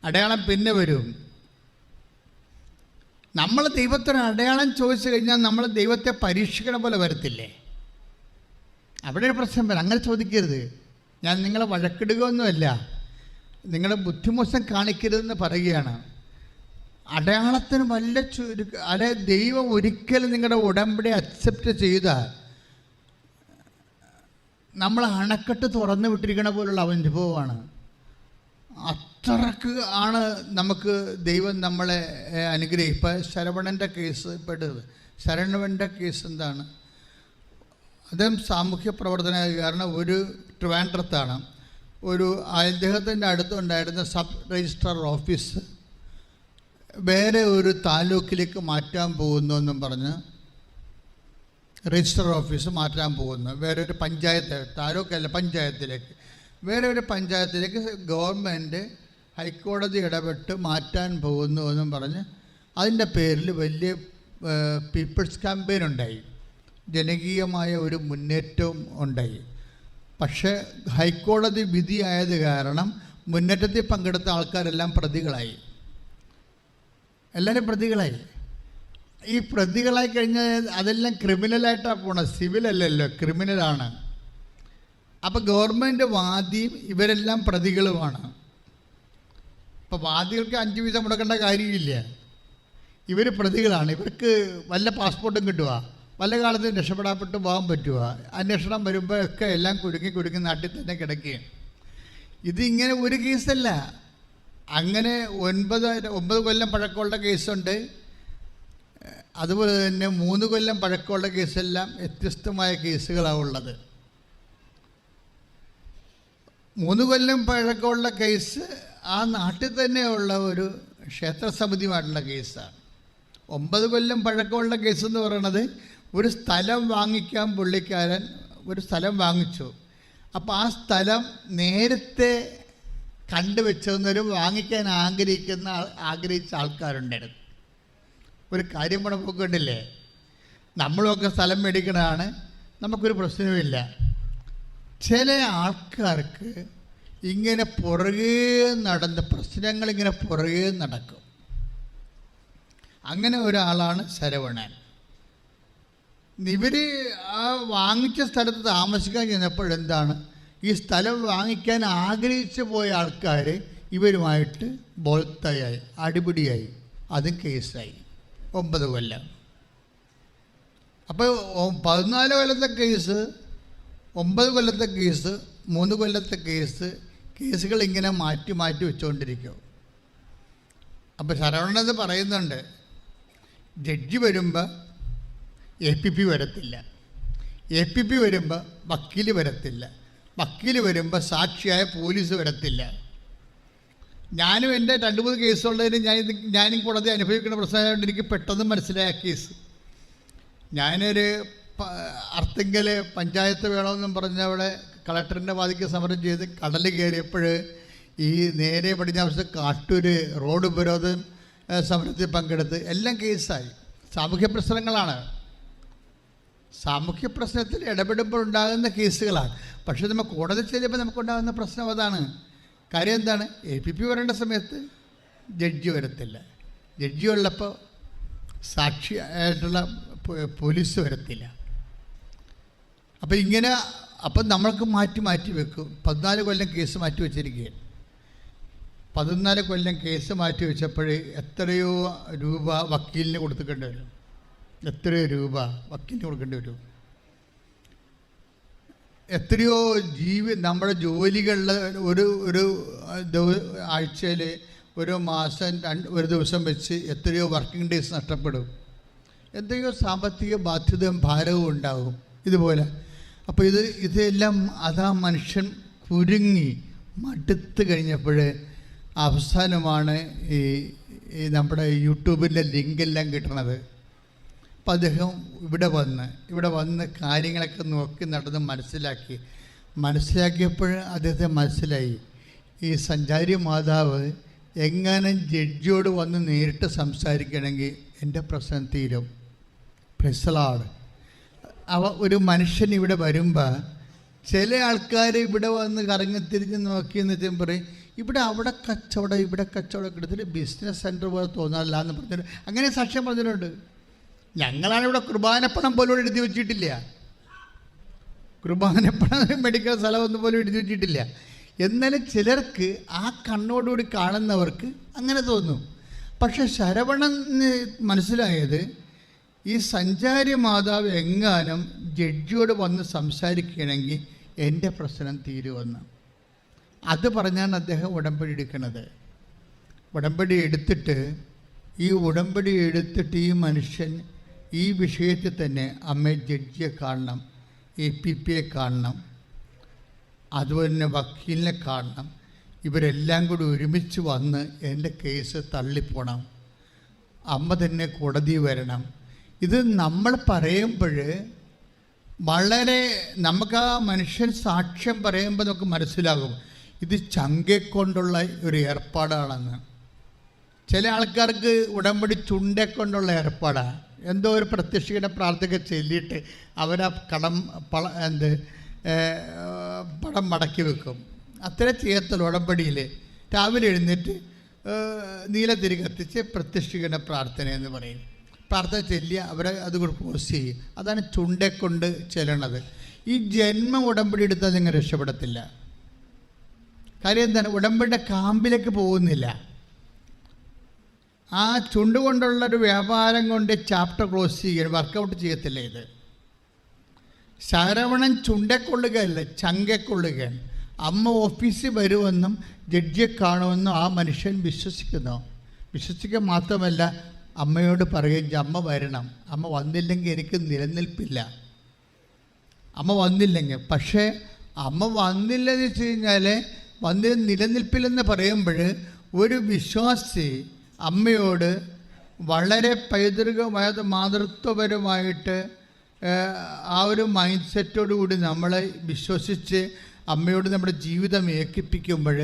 അടയാളം പിന്നെ വരും. നമ്മൾ ദൈവത്തിന് അടയാളം ചോദിച്ചു കഴിഞ്ഞാൽ നമ്മൾ ദൈവത്തെ പരീക്ഷിക്കണ പോലെ വരത്തില്ലേ? അവിടെ ഒരു പ്രശ്നം വരും. അങ്ങനെ ചോദിക്കരുത്. ഞാൻ നിങ്ങളെ വഴക്കിടുകയൊന്നുമല്ല, നിങ്ങളെ ബുദ്ധിമോശം കാണിക്കരുതെന്ന് പറയുകയാണ്. അടയാളത്തിന് വല്ല അല്ലെ ദൈവം ഒരിക്കലും നിങ്ങളുടെ ഉടമ്പടി അക്സെപ്റ്റ് ചെയ്താൽ നമ്മൾ അണക്കെട്ട് തുറന്നു വിട്ടിരിക്കണ പോലുള്ള അനുഭവമാണ്. അത്രക്ക് ആണ് നമുക്ക് ദൈവം നമ്മളെ അനുഗ്രഹിക്കും. ഇപ്പം ശരവണൻ്റെ കേസ് പെട്ടത്. ശരവണൻ്റെ കേസ് എന്താണ്? അദ്ദേഹം സാമൂഹ്യ പ്രവർത്തനകാരന് ഒരു ട്രിവാൻഡ്രത്താണ്. ഒരു അദ്ദേഹത്തിൻ്റെ അടുത്തുണ്ടായിരുന്ന സബ് രജിസ്ട്രാർ ഓഫീസ് വേറെ ഒരു താലൂക്കിലേക്ക് മാറ്റാൻ പോകുന്നു എന്നും പറഞ്ഞ് രജിസ്റ്റർ ഓഫീസ് മാറ്റാൻ പോകുന്നു. വേറെ ഒരു പഞ്ചായത്ത്, താലൂക്കല്ല പഞ്ചായത്തിലേക്ക്, വേറെ ഒരു പഞ്ചായത്തിലേക്ക് ഗവൺമെൻറ് ഹൈക്കോടതി ഇടപെട്ട് മാറ്റാൻ പോകുന്നു എന്നും പറഞ്ഞ് അതിൻ്റെ പേരിൽ വലിയ പീപ്പിൾസ് ക്യാമ്പയിൻ ഉണ്ടായി, ജനകീയമായ ഒരു മുന്നേറ്റവും ഉണ്ടായി. പക്ഷേ ഹൈക്കോടതി വിധിയായത് കാരണം മുന്നേറ്റത്തിൽ പങ്കെടുത്ത ആൾക്കാരെല്ലാം പ്രതികളായി. എല്ലാവരും പ്രതികളായി. ഈ പ്രതികളായി കഴിഞ്ഞാൽ അതെല്ലാം ക്രിമിനലായിട്ടാണ് പോണത്, സിവിലല്ലല്ലോ, ക്രിമിനലാണ്. അപ്പോൾ ഗവൺമെൻറ് വാദിയും ഇവരെല്ലാം പ്രതികളുമാണ്. ഇപ്പോൾ വാദികൾക്ക് 5 പൈസ മുടക്കേണ്ട കാര്യമില്ല. ഇവർ പ്രതികളാണ്. ഇവർക്ക് വല്ല പാസ്പോർട്ടും കിട്ടുക, വല്ല കാലത്തും രക്ഷപ്പെടാപ്പെട്ട് പോകാൻ പറ്റുക, അന്വേഷണം വരുമ്പോൾ ഒക്കെ എല്ലാം കുടുങ്ങി നാട്ടിൽ തന്നെ കിടക്കുകയും. ഇതിങ്ങനെ ഒരു കേസല്ല, അങ്ങനെ 9 കൊല്ലം പഴക്കമുള്ള കേസുണ്ട്. അതുപോലെ തന്നെ 3 കൊല്ലം പഴക്കമുള്ള കേസെല്ലാം വ്യത്യസ്തമായ കേസുകളാണ് ഉള്ളത്. 3 കൊല്ലം പഴക്കമുള്ള കേസ് ആ നാട്ടിൽ തന്നെയുള്ള ഒരു ക്ഷേത്രസമിതിയുമായിട്ടുള്ള കേസാണ്. 9 കൊല്ലം പഴക്കമുള്ള കേസെന്ന് പറയുന്നത് ഒരു സ്ഥലം വാങ്ങിക്കാൻ പുള്ളിക്കാരൻ ഒരു സ്ഥലം വാങ്ങിച്ചു. അപ്പോൾ ആ സ്ഥലം നേരത്തെ കണ്ടുവെച്ചെന്നൊരു വാങ്ങിക്കാൻ ആഗ്രഹിച്ച ആൾക്കാരുണ്ടായിരുന്നു. ഒരു കാര്യം കൂടെ പോക്കണ്ടില്ലേ, നമ്മളൊക്കെ സ്ഥലം മേടിക്കണതാണ്, നമുക്കൊരു പ്രശ്നവുമില്ല. ചില ആൾക്കാർക്ക് ഇങ്ങനെ പുറകെ നടന്ന് പ്രശ്നങ്ങളിങ്ങനെ പുറകെ നടക്കും. അങ്ങനെ ഒരാളാണ് ശരവണൻ. ഇവർ ആ വാങ്ങിച്ച സ്ഥലത്ത് താമസിക്കാൻ ചെന്നപ്പോഴെന്താണ്, ഈ സ്ഥലം വാങ്ങിക്കാൻ ആഗ്രഹിച്ചു പോയ ആൾക്കാർ ഇവരുമായിട്ട് ബോൾത്തയായി, അടിപിടിയായി, അതും കേസായി. 9 കൊല്ലം. അപ്പോൾ 14 കൊല്ലത്തെ കേസ് 9 കൊല്ലത്തെ കേസ്, 3 കൊല്ലത്തെ കേസുകൾ ഇങ്ങനെ മാറ്റി മാറ്റി വെച്ചുകൊണ്ടിരിക്കും. അപ്പോൾ ശരവണത് പറയുന്നുണ്ട്, ജഡ്ജി വരുമ്പോൾ APP വരത്തില്ല, APP വരുമ്പോൾ വക്കീൽ വരത്തില്ല, വക്കീൽ വരുമ്പോൾ സാക്ഷിയായ പോലീസ് വരത്തില്ല. ഞാനും എൻ്റെ 2-3 കേസുള്ളതിന് ഞാനും കോടതി അനുഭവിക്കുന്ന പ്രശ്നമായതുകൊണ്ട് എനിക്ക് പെട്ടെന്ന് മനസ്സിലായ കേസ്. ഞാനൊരു അർത്തിങ്കൽ പഞ്ചായത്ത് വേണമെന്നും പറഞ്ഞ് അവിടെ കളക്ടറിൻ്റെ വാതിക്ക് സമരം ചെയ്ത് കടൽ കയറിയപ്പോൾ ഈ നേരെ പടിഞ്ഞാറ് കാട്ടൂർ റോഡ് ഉപരോധം സമരത്തിൽ പങ്കെടുത്ത് എല്ലാം കേസായി. സാമൂഹ്യ പ്രശ്നങ്ങളാണ്, സാമൂഹ്യ പ്രശ്നത്തിൽ ഇടപെടുമ്പോൾ ഉണ്ടാകുന്ന കേസുകളാണ്. പക്ഷേ നമ്മൾ കോടതി ചെല്ലുമ്പോൾ നമുക്കുണ്ടാകുന്ന പ്രശ്നം അതാണ്. കാര്യം എന്താണ്? APP വരേണ്ട സമയത്ത് ജഡ്ജി വരത്തില്ല, ജഡ്ജി ഉള്ളപ്പോൾ സാക്ഷിയായിട്ടുള്ള പോലീസ് വരത്തില്ല. അപ്പം അപ്പം നമ്മൾക്ക് മാറ്റി മാറ്റി വെക്കും. 14 കൊല്ലം കേസ് മാറ്റി വെച്ചിരിക്കുകയാണ്. 14 കൊല്ലം കേസ് മാറ്റി വെച്ചപ്പോൾ എത്രയോ രൂപ വക്കീലിന് കൊടുക്കേണ്ടി വരും, എത്രയോ രൂപ വക്കീലിന് കൊടുക്കേണ്ടി വരും. എത്രയോ നമ്മുടെ ജോലികളിൽ ഒരു ആഴ്ചയിൽ, ഒരു മാസം, ഒരു ദിവസം വെച്ച് എത്രയോ വർക്കിംഗ് ഡേയ്സ് നഷ്ടപ്പെടും. എന്തെങ്കിലും സാമ്പത്തിക ബാധ്യതയും ഭാരവും ഉണ്ടാകും ഇതുപോലെ. അപ്പോൾ ഇതെല്ലാം അതാ മനുഷ്യൻ കുരുങ്ങി മടുത്ത് കഴിഞ്ഞപ്പോൾ അവസാനമാണ് ഈ നമ്മുടെ യൂട്യൂബിൻ്റെ ലിങ്കെല്ലാം കിട്ടണത്. അപ്പം അദ്ദേഹം ഇവിടെ വന്ന് കാര്യങ്ങളൊക്കെ നോക്കി നടന്ന് മനസ്സിലാക്കിയപ്പോൾ അദ്ദേഹത്തെ മനസ്സിലായി, ഈ സഞ്ചാരി മാതാവ് എങ്ങനെ ജഡ്ജിയോട് വന്ന് നേരിട്ട് സംസാരിക്കണമെങ്കിൽ എൻ്റെ പ്രശ്നം തീരും. പ്രശ്നമാണ് ഒരു മനുഷ്യൻ ഇവിടെ വരുമ്പോൾ ചില ആൾക്കാർ ഇവിടെ വന്ന് കറങ്ങിത്തിരിഞ്ഞ് നോക്കിയെന്ന് വെച്ചാൽ പറയും, അവിടെ കച്ചവടം എടുത്തിട്ട് ബിസിനസ് സെൻറ്റർ പോലെ തോന്നാറില്ല എന്ന് പറഞ്ഞിട്ട് അങ്ങനെ സാക്ഷ്യം പറഞ്ഞിട്ടുണ്ട്. ഞങ്ങളാണിവിടെ കുർബാനപ്പണം പോലും എഴുതി വെച്ചിട്ടില്ല, കുർബാനപ്പണം മെഡിക്കൽ സ്ഥലമൊന്നും പോലും എഴുതി വെച്ചിട്ടില്ല. എന്നാലും ചിലർക്ക് ആ കണ്ണോടുകൂടി കാണുന്നവർക്ക് അങ്ങനെ തോന്നും. പക്ഷെ ശരവണന് മനസ്സിലായത്, ഈ സഞ്ചാരി മാതാവ് എങ്ങാനും ജഡ്ജിയോട് വന്ന് സംസാരിക്കുകയാണെങ്കിൽ എൻ്റെ പ്രശ്നം തീരുമെന്ന്. അത് പറഞ്ഞാണ് അദ്ദേഹം ഉടമ്പടി എടുക്കുന്നത്. ഉടമ്പടി എടുത്തിട്ട് ഈ മനുഷ്യൻ ഈ വിഷയത്തിൽ തന്നെ അമ്മയെ ജഡ്ജിയെ കാണണം, APP കാണണം, അതുപോലെ തന്നെ വക്കീലിനെ കാണണം. ഇവരെല്ലാം കൂടി ഒരുമിച്ച് വന്ന് എൻ്റെ കേസ് തള്ളിപ്പോണം, അമ്മ തന്നെ കോടതി വരണം. ഇത് നമ്മൾ പറയുമ്പോൾ വളരെ നമുക്ക് ആ മനുഷ്യൻ സാക്ഷ്യം പറയുമ്പോൾ നമുക്ക് മനസ്സിലാകും ഇത് ചങ്കെക്കൊണ്ടുള്ള ഒരു ഏർപ്പാടാണെന്ന്. ചില ആൾക്കാർക്ക് ഉടമ്പടി ചുണ്ടെക്കൊണ്ടുള്ള ഏർപ്പാടാണ്. എന്തോ ഒരു പ്രത്യക്ഷയുടെ പ്രാർത്ഥന ചൊല്ലിയിട്ട് അവരാ പടം മടക്കി വെക്കും. അത്ര ചെയ്യത്തുള്ളൂ. ഉടമ്പടിയിൽ രാവിലെ എഴുന്നേറ്റ് നീലത്തിരി കത്തിച്ച് പ്രത്യക്ഷയുടെ പ്രാർത്ഥന എന്ന് പറയും. പ്രാർത്ഥന ചൊല്ലിയ അവരെ അതുകൂടെ പോസ്റ്റ് ചെയ്യും. അതാണ് ചുണ്ടെക്കൊണ്ട് ചെല്ലണത്. ഈ ജന്മം ഉടമ്പടി എടുത്താൽ നിങ്ങൾ രക്ഷപ്പെടത്തില്ല. കാര്യം എന്താണ്? ഉടമ്പടിയുടെ കാമ്പിലേക്ക് പോകുന്നില്ല. ആ ചുണ്ടുകൊണ്ടുള്ളൊരു വ്യാപാരം കൊണ്ട് ചാപ്റ്റർ ക്ലോസ് ചെയ്യുക, വർക്കൗട്ട് ചെയ്യത്തില്ല. ഇത് ശരവണൻ ചുണ്ടെക്കൊള്ളുകയല്ല, ചങ്കെക്കൊള്ളുകയാണ്. അമ്മ ഓഫീസിൽ വരുമെന്നും ജഡ്ജിയെ കാണുമെന്നും ആ മനുഷ്യൻ വിശ്വസിക്കുക മാത്രമല്ല, അമ്മയോട് പറയുകയും അമ്മ വരണം, അമ്മ വന്നില്ലെങ്കിൽ എനിക്ക് നിലനിൽപ്പില്ല, അമ്മ വന്നില്ലെങ്കിൽ. പക്ഷേ അമ്മ വന്നില്ലെന്ന് വെച്ച് കഴിഞ്ഞാൽ നിലനിൽപ്പില്ലെന്ന് പറയുമ്പോൾ ഒരു വിശ്വാസി അമ്മയോട് വളരെ പൈതൃകമായ മാതൃത്വപരമായിട്ട് ആ ഒരു മൈൻഡ് സെറ്റോടു കൂടി നമ്മളെ വിശ്വസിച്ച് അമ്മയോട് നമ്മുടെ ജീവിതം ഏൽപ്പിക്കുമ്പോൾ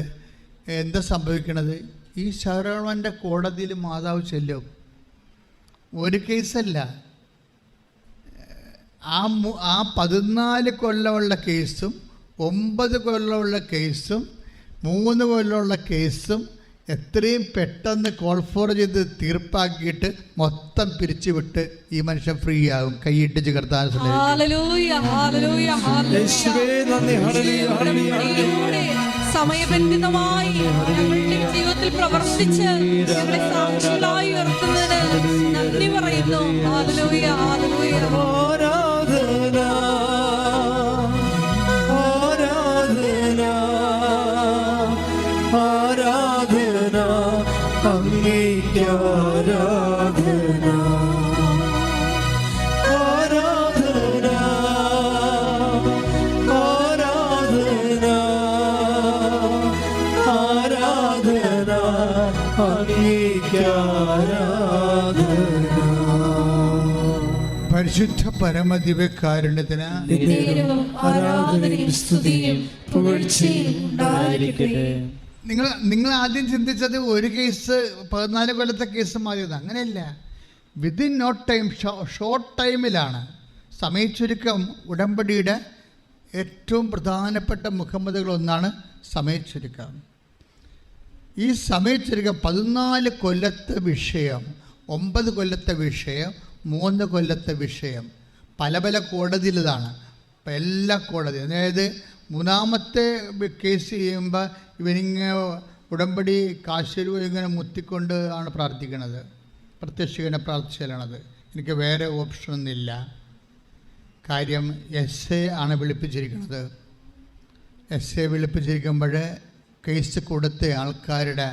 എന്താ സംഭവിക്കണത്? ഈ ശരവണൻ്റെ കോടതിയിൽ മാതാവ് ചെല്ലും. ഒരു കേസല്ല, ആ 14 കൊല്ലമുള്ള കേസും 9 കൊല്ലമുള്ള കേസും 3 കൊല്ലമുള്ള കേസും എത്രയും പെട്ടെന്ന് കോൾ ഫോർ ചെയ്ത് തീർപ്പാക്കിയിട്ട് മൊത്തം പിരിച്ചുവിട്ട് ഈ മനുഷ്യൻ ഫ്രീ ആകും. കൈയിട്ടിച്ച് കർത്താൻ സമയബന്ധിതമായി ഞങ്ങളുടെ ജീവിതത്തിൽ പ്രവർത്തിച്ച് ഞങ്ങളെ സാക്ഷികളായി ഉയർത്തുന്നതിന് നന്ദി പറയുന്നു. Hallelujah, hallelujah. പരിശുദ്ധ പരമദിവ്യകാരുണ്യത്തിന് നേരവും ആരാധനയും സ്തുതിയും പുകഴ്ചയും ഉണ്ടായിരിക്കട്ടെ. നിങ്ങൾ ആദ്യം ചിന്തിച്ചത് ഒരു കേസ് 14 കൊല്ലത്തെ കേസ് മാറിയത്. അങ്ങനെയല്ല. വിതിൻ നോ ടൈം, ഷോർട്ട് ടൈമിലാണ്. സമയച്ചുരുക്കം ഉടമ്പടിയുടെ ഏറ്റവും പ്രധാനപ്പെട്ട മുഖമ്മതുകളൊന്നാണ് സമയച്ചുരുക്കം. ഈ സമയച്ചുരുക്കം 14 കൊല്ലത്തെ വിഷയം, 9 കൊല്ലത്തെ വിഷയം, 3 കൊല്ലത്തെ വിഷയം പല പല കോടതിയിലാണ്. ഇപ്പം എല്ലാ കോടതി, അതായത് 3ാമത്തെ കേസ് ചെയ്യുമ്പോൾ ഇവനിങ്ങനെ ഉടമ്പടി കാശുരൂപ ഇങ്ങനെ മുത്തിക്കൊണ്ട് ആണ് പ്രാർത്ഥിക്കണത്. പ്രത്യക്ഷീകരണ പ്രാർത്ഥിച്ചാലാണത്. എനിക്ക് വേറെ ഓപ്ഷനൊന്നുമില്ല. കാര്യം SA ആണ് വിളിപ്പിച്ചിരിക്കുന്നത്. SA വിളിപ്പിച്ചിരിക്കുമ്പോൾ കേസ് കൊടുത്ത ആൾക്കാരുടെ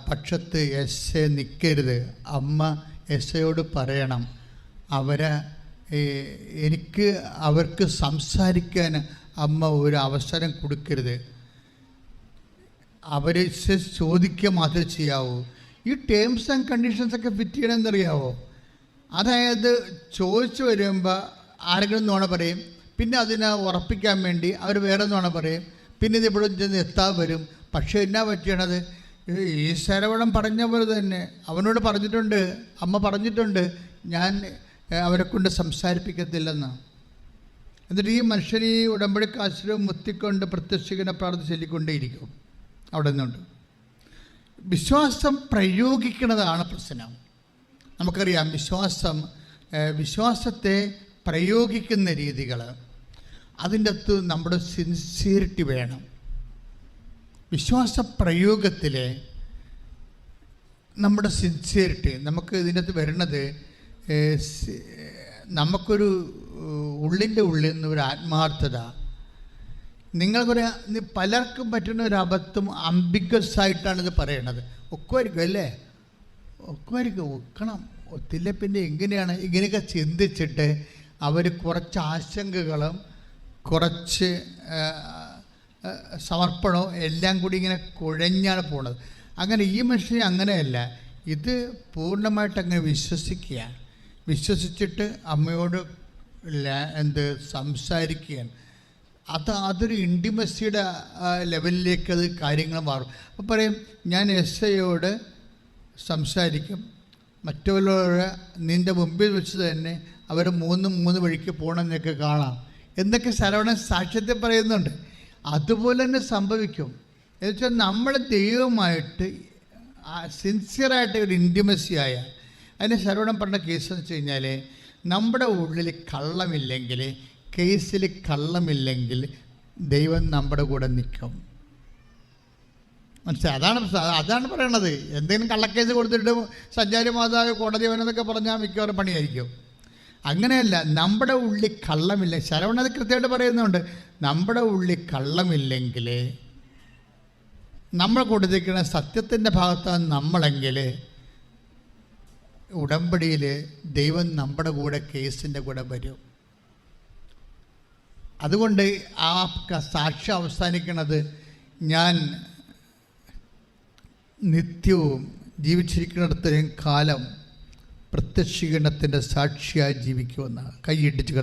പക്ഷത്ത് SA നിൽക്കരുത്. അമ്മ SAയോട് പറയണം, അവർക്ക് സംസാരിക്കാൻ അമ്മ ഒരു അവസരം കൊടുക്കരുത്. അവർ ചോദിക്കുക മാത്രമേ ചെയ്യാവൂ. ഈ ടേംസ് ആൻഡ് കണ്ടീഷൻസൊക്കെ ഫിറ്റ് ചെയ്യണമെന്നറിയാവോ? അതായത് ചോദിച്ചു വരുമ്പോൾ ആരെങ്കിലും നുണ പറയും, പിന്നെ അതിനെ ഉറപ്പിക്കാൻ വേണ്ടി അവർ വേറെ നുണ പറയും, പിന്നെ ഇത് ഇവിടെ ചെന്ന് എത്താൻ വരും. പക്ഷേ എന്നാ പറ്റിയണത്? ഈ ശരവണം പറഞ്ഞ പോലെ തന്നെ അവനോട് പറഞ്ഞിട്ടുണ്ട്, അമ്മ പറഞ്ഞിട്ടുണ്ട്, ഞാൻ അവരെ കൊണ്ട് സംസാരിപ്പിക്കത്തില്ലെന്ന്. എന്നിട്ട് ഈ മനുഷ്യൻ ഈ ഉടമ്പടി കാശിലും മുത്തിക്കൊണ്ട് പ്രത്യക്ഷീകരണ പ്രാർത്ഥന ചൊല്ലിക്കൊണ്ടേയിരിക്കും. അവിടെ നിന്നുണ്ട് വിശ്വാസം പ്രയോഗിക്കുന്നതാണ് പ്രശ്നം. നമുക്കറിയാം വിശ്വാസത്തെ പ്രയോഗിക്കുന്ന രീതികൾ, അതിൻ്റെ അകത്ത് നമ്മുടെ സിൻസിയറിറ്റി വേണം. വിശ്വാസ പ്രയോഗത്തിലെ നമ്മുടെ സിൻസിയറിറ്റി, നമുക്ക് ഇതിൻ്റെ അകത്ത് വരുന്നത് നമുക്കൊരു ഉള്ളിൻ്റെ ഉള്ളിൽ നിന്ന് ഒരു ആത്മാർത്ഥത. പലർക്കും പറ്റുന്ന ഒരു അബദ്ധം അംബിഗസ് ആയിട്ടാണിത് പറയണത്. ഒക്കുമായിരിക്കും അല്ലേ? ഒക്കണം, ഒത്തില്ല പിന്നെ എങ്ങനെയാണ്? ഇങ്ങനെയൊക്കെ ചിന്തിച്ചിട്ട് അവർ കുറച്ച് ആശങ്കകളും കുറച്ച് സമർപ്പണവും എല്ലാം കൂടി ഇങ്ങനെ കുഴഞ്ഞാണ് പോണത്. അങ്ങനെ ഈ മനുഷ്യൻ അങ്ങനെയല്ല. ഇത് പൂർണ്ണമായിട്ട് അങ്ങനെ വിശ്വസിച്ചിട്ട് അമ്മയോട് സംസാരിക്കുകയാണ്. അതൊരു ഇൻറ്റിമസിയുടെ ലെവലിലേക്ക് അത് കാര്യങ്ങൾ മാറും. അപ്പോൾ പറയും, ഞാൻ SAയോട് സംസാരിക്കും, മറ്റുള്ളവരെ നിൻ്റെ മുമ്പിൽ വെച്ച് തന്നെ അവർ 3 വഴിക്ക് പോകണമെന്നൊക്കെ കാണാം എന്നൊക്കെ ശരവണൻ സാക്ഷ്യത്തെ പറയുന്നുണ്ട്. അതുപോലെ തന്നെ സംഭവിക്കും. എന്നുവെച്ചാൽ നമ്മൾ ദൈവമായിട്ട് സിൻസിയറായിട്ട് ഒരു ഇൻറ്റിമസി ആയ, അതിന് ശരവണൻ പറഞ്ഞ കേസ് എന്ന് വെച്ച് കഴിഞ്ഞാൽ, നമ്മുടെ ഉള്ളിൽ കള്ളമില്ലെങ്കിൽ, കേസിൽ കള്ളമില്ലെങ്കിൽ ദൈവം നമ്മുടെ കൂടെ നിൽക്കും. മനസ്സിലായി? അതാണ് പറയണത്. എന്തെങ്കിലും കള്ളക്കേസ് കൊടുത്തിട്ട് സഞ്ചാരി മാതാവ് കോടതി വനതൊക്കെ പറഞ്ഞാൽ മിക്കവാറും പണിയായിരിക്കും. അങ്ങനെയല്ല, നമ്മുടെ ഉള്ളിൽ കള്ളമില്ല. ശരവണത് കൃത്യമായിട്ട് പറയുന്നുണ്ട്. നമ്മുടെ ഉള്ളിൽ കള്ളമില്ലെങ്കിൽ, നമ്മൾ കൊടുത്തിരിക്കുന്ന സത്യത്തിൻ്റെ ഭാഗത്താണ് നമ്മളെങ്കിൽ, ഉടമ്പടിയിൽ ദൈവം നമ്മുടെ കൂടെ കേസിൻ്റെ കൂടെ വരും. അതുകൊണ്ട് ആ സാക്ഷ്യം അവസാനിക്കുന്നത്, ഞാൻ നിത്യവും ജീവിച്ചിരിക്കുന്നിടത്തോളം കാലം പ്രത്യക്ഷീകരണത്തിൻ്റെ സാക്ഷിയായി ജീവിക്കുമെന്ന് കൈയിട്ടിച്ച്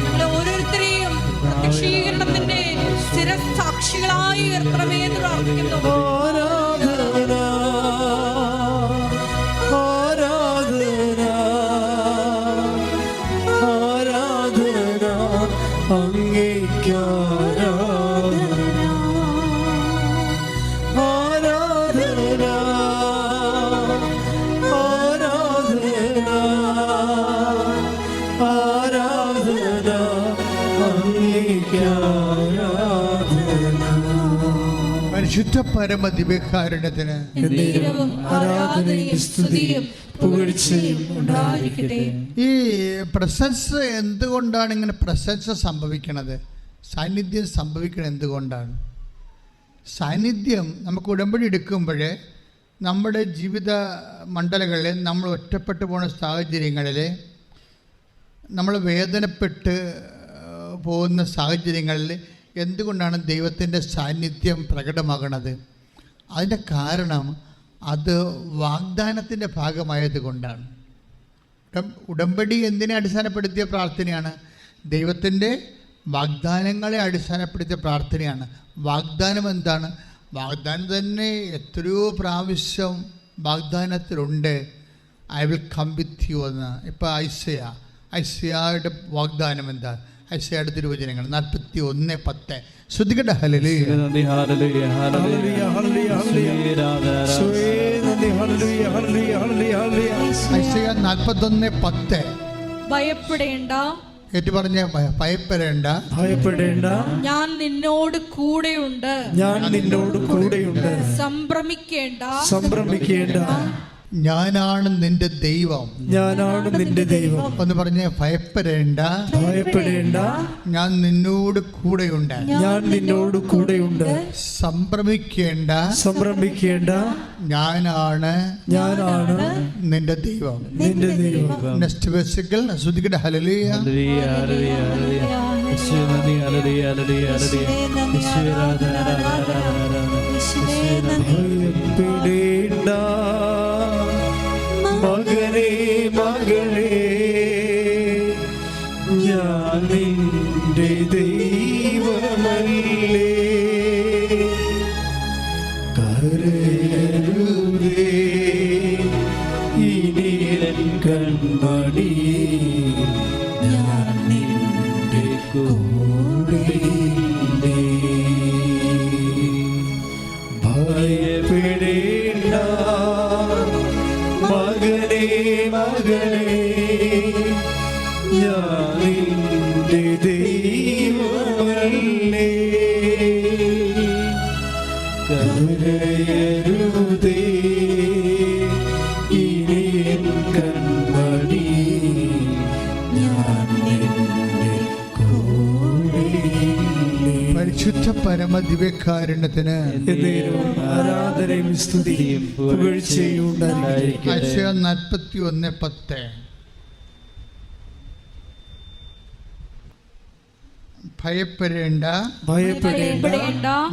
ഓരോരുത്തരെയും പ്രത്യക്ഷീകരണത്തിന്റെ സ്ഥിരസാക്ഷികളായി ഉയർത്തണമേ എന്ന് പ്രാർത്ഥിക്കുന്നു. പരിശുദ്ധ പരമ ദിവ്യകാരുണ്യത്തിന് ഈ പ്രസൻസ് എന്തുകൊണ്ടാണ് ഇങ്ങനെ പ്രസൻസ് സംഭവിക്കണത്? സാന്നിധ്യം സംഭവിക്കണത് എന്തുകൊണ്ടാണ്? സാന്നിധ്യം നമുക്ക് ഉടമ്പടി എടുക്കുമ്പോൾ നമ്മുടെ ജീവിത മണ്ഡലങ്ങളിൽ, നമ്മൾ ഒറ്റപ്പെട്ടു പോകുന്ന സാഹചര്യങ്ങളിൽ, നമ്മൾ വേദനപ്പെട്ട് പോകുന്ന സാഹചര്യങ്ങളിൽ എന്തുകൊണ്ടാണ് ദൈവത്തിൻ്റെ സാന്നിധ്യം പ്രകടമാകണത്? അതിൻ്റെ കാരണം അത് വാഗ്ദാനത്തിൻ്റെ ഭാഗമായത് കൊണ്ടാണ്. ഉടമ്പടി എന്തിനെ അടിസ്ഥാനപ്പെടുത്തിയ പ്രാർത്ഥനയാണ്? ദൈവത്തിൻ്റെ വാഗ്ദാനങ്ങളെ അടിസ്ഥാനപ്പെടുത്തിയ പ്രാർത്ഥനയാണ്. വാഗ്ദാനം എന്താണ്? വാഗ്ദാനം തന്നെ എത്രയോ പ്രാവശ്യം വാഗ്ദാനത്തിലുണ്ട്. I will come with you എന്ന്. ഇപ്പോൾ ഐസയായുടെ വാഗ്ദാനം എന്താ? ഐസയായുടെ തിരുവചനങ്ങൾ 41:10. ശ്രദ്ധിക്കട്ടെ. ഹല്ലേലൂയ. ഐസയ 41:10. ഭയപ്പെടേണ്ട, ഏറ്റു പറഞ്ഞ ഭയപ്പെടേണ്ട, ഞാൻ നിന്നോട് കൂടെയുണ്ട്. സംഭ്രമിക്കേണ്ട, ഞാനാണ് നിന്റെ ദൈവം. ഒന്ന് പറഞ്ഞ ഭയപ്പെടേണ്ട, ഞാൻ നിന്നോട് കൂടെയുണ്ട്. സംഭ്രമിക്കേണ്ട, ഞാനാണ് നിന്റെ ദൈവം. നെക്സ്റ്റ് വേഴ്സുകൾ ശ്രദ്ധിക്കട്ടെ. ഹല്ലേലൂയ. മകനേ മകളേ, ഞാൻ നിന്റെ ദൈവമല്ലേ, കരയരുതേ ഇനി എൻ കൺമണി, ഞാൻ നിന്റെ കൂടെയുണ്ട്. ഭയപ്പെടേണ്ട മകനേ മകളേ, ഞാൻ നിന്റെ ദൈവമല്ലേ, കരയരുതേ ഇനി എൻ കൺമണി, ഞാൻ നിന്റെ കൂടെയുണ്ട്. പരിശുദ്ധ പരമദിവ്യകാരുണ്യത്തിന് ആരാധനയും സ്തുതിയും പുകഴ്ചയും ഉണ്ടായിരിക്കട്ടെ. ഐസയ 41:10. ഭയപ്പെടേണ്ട,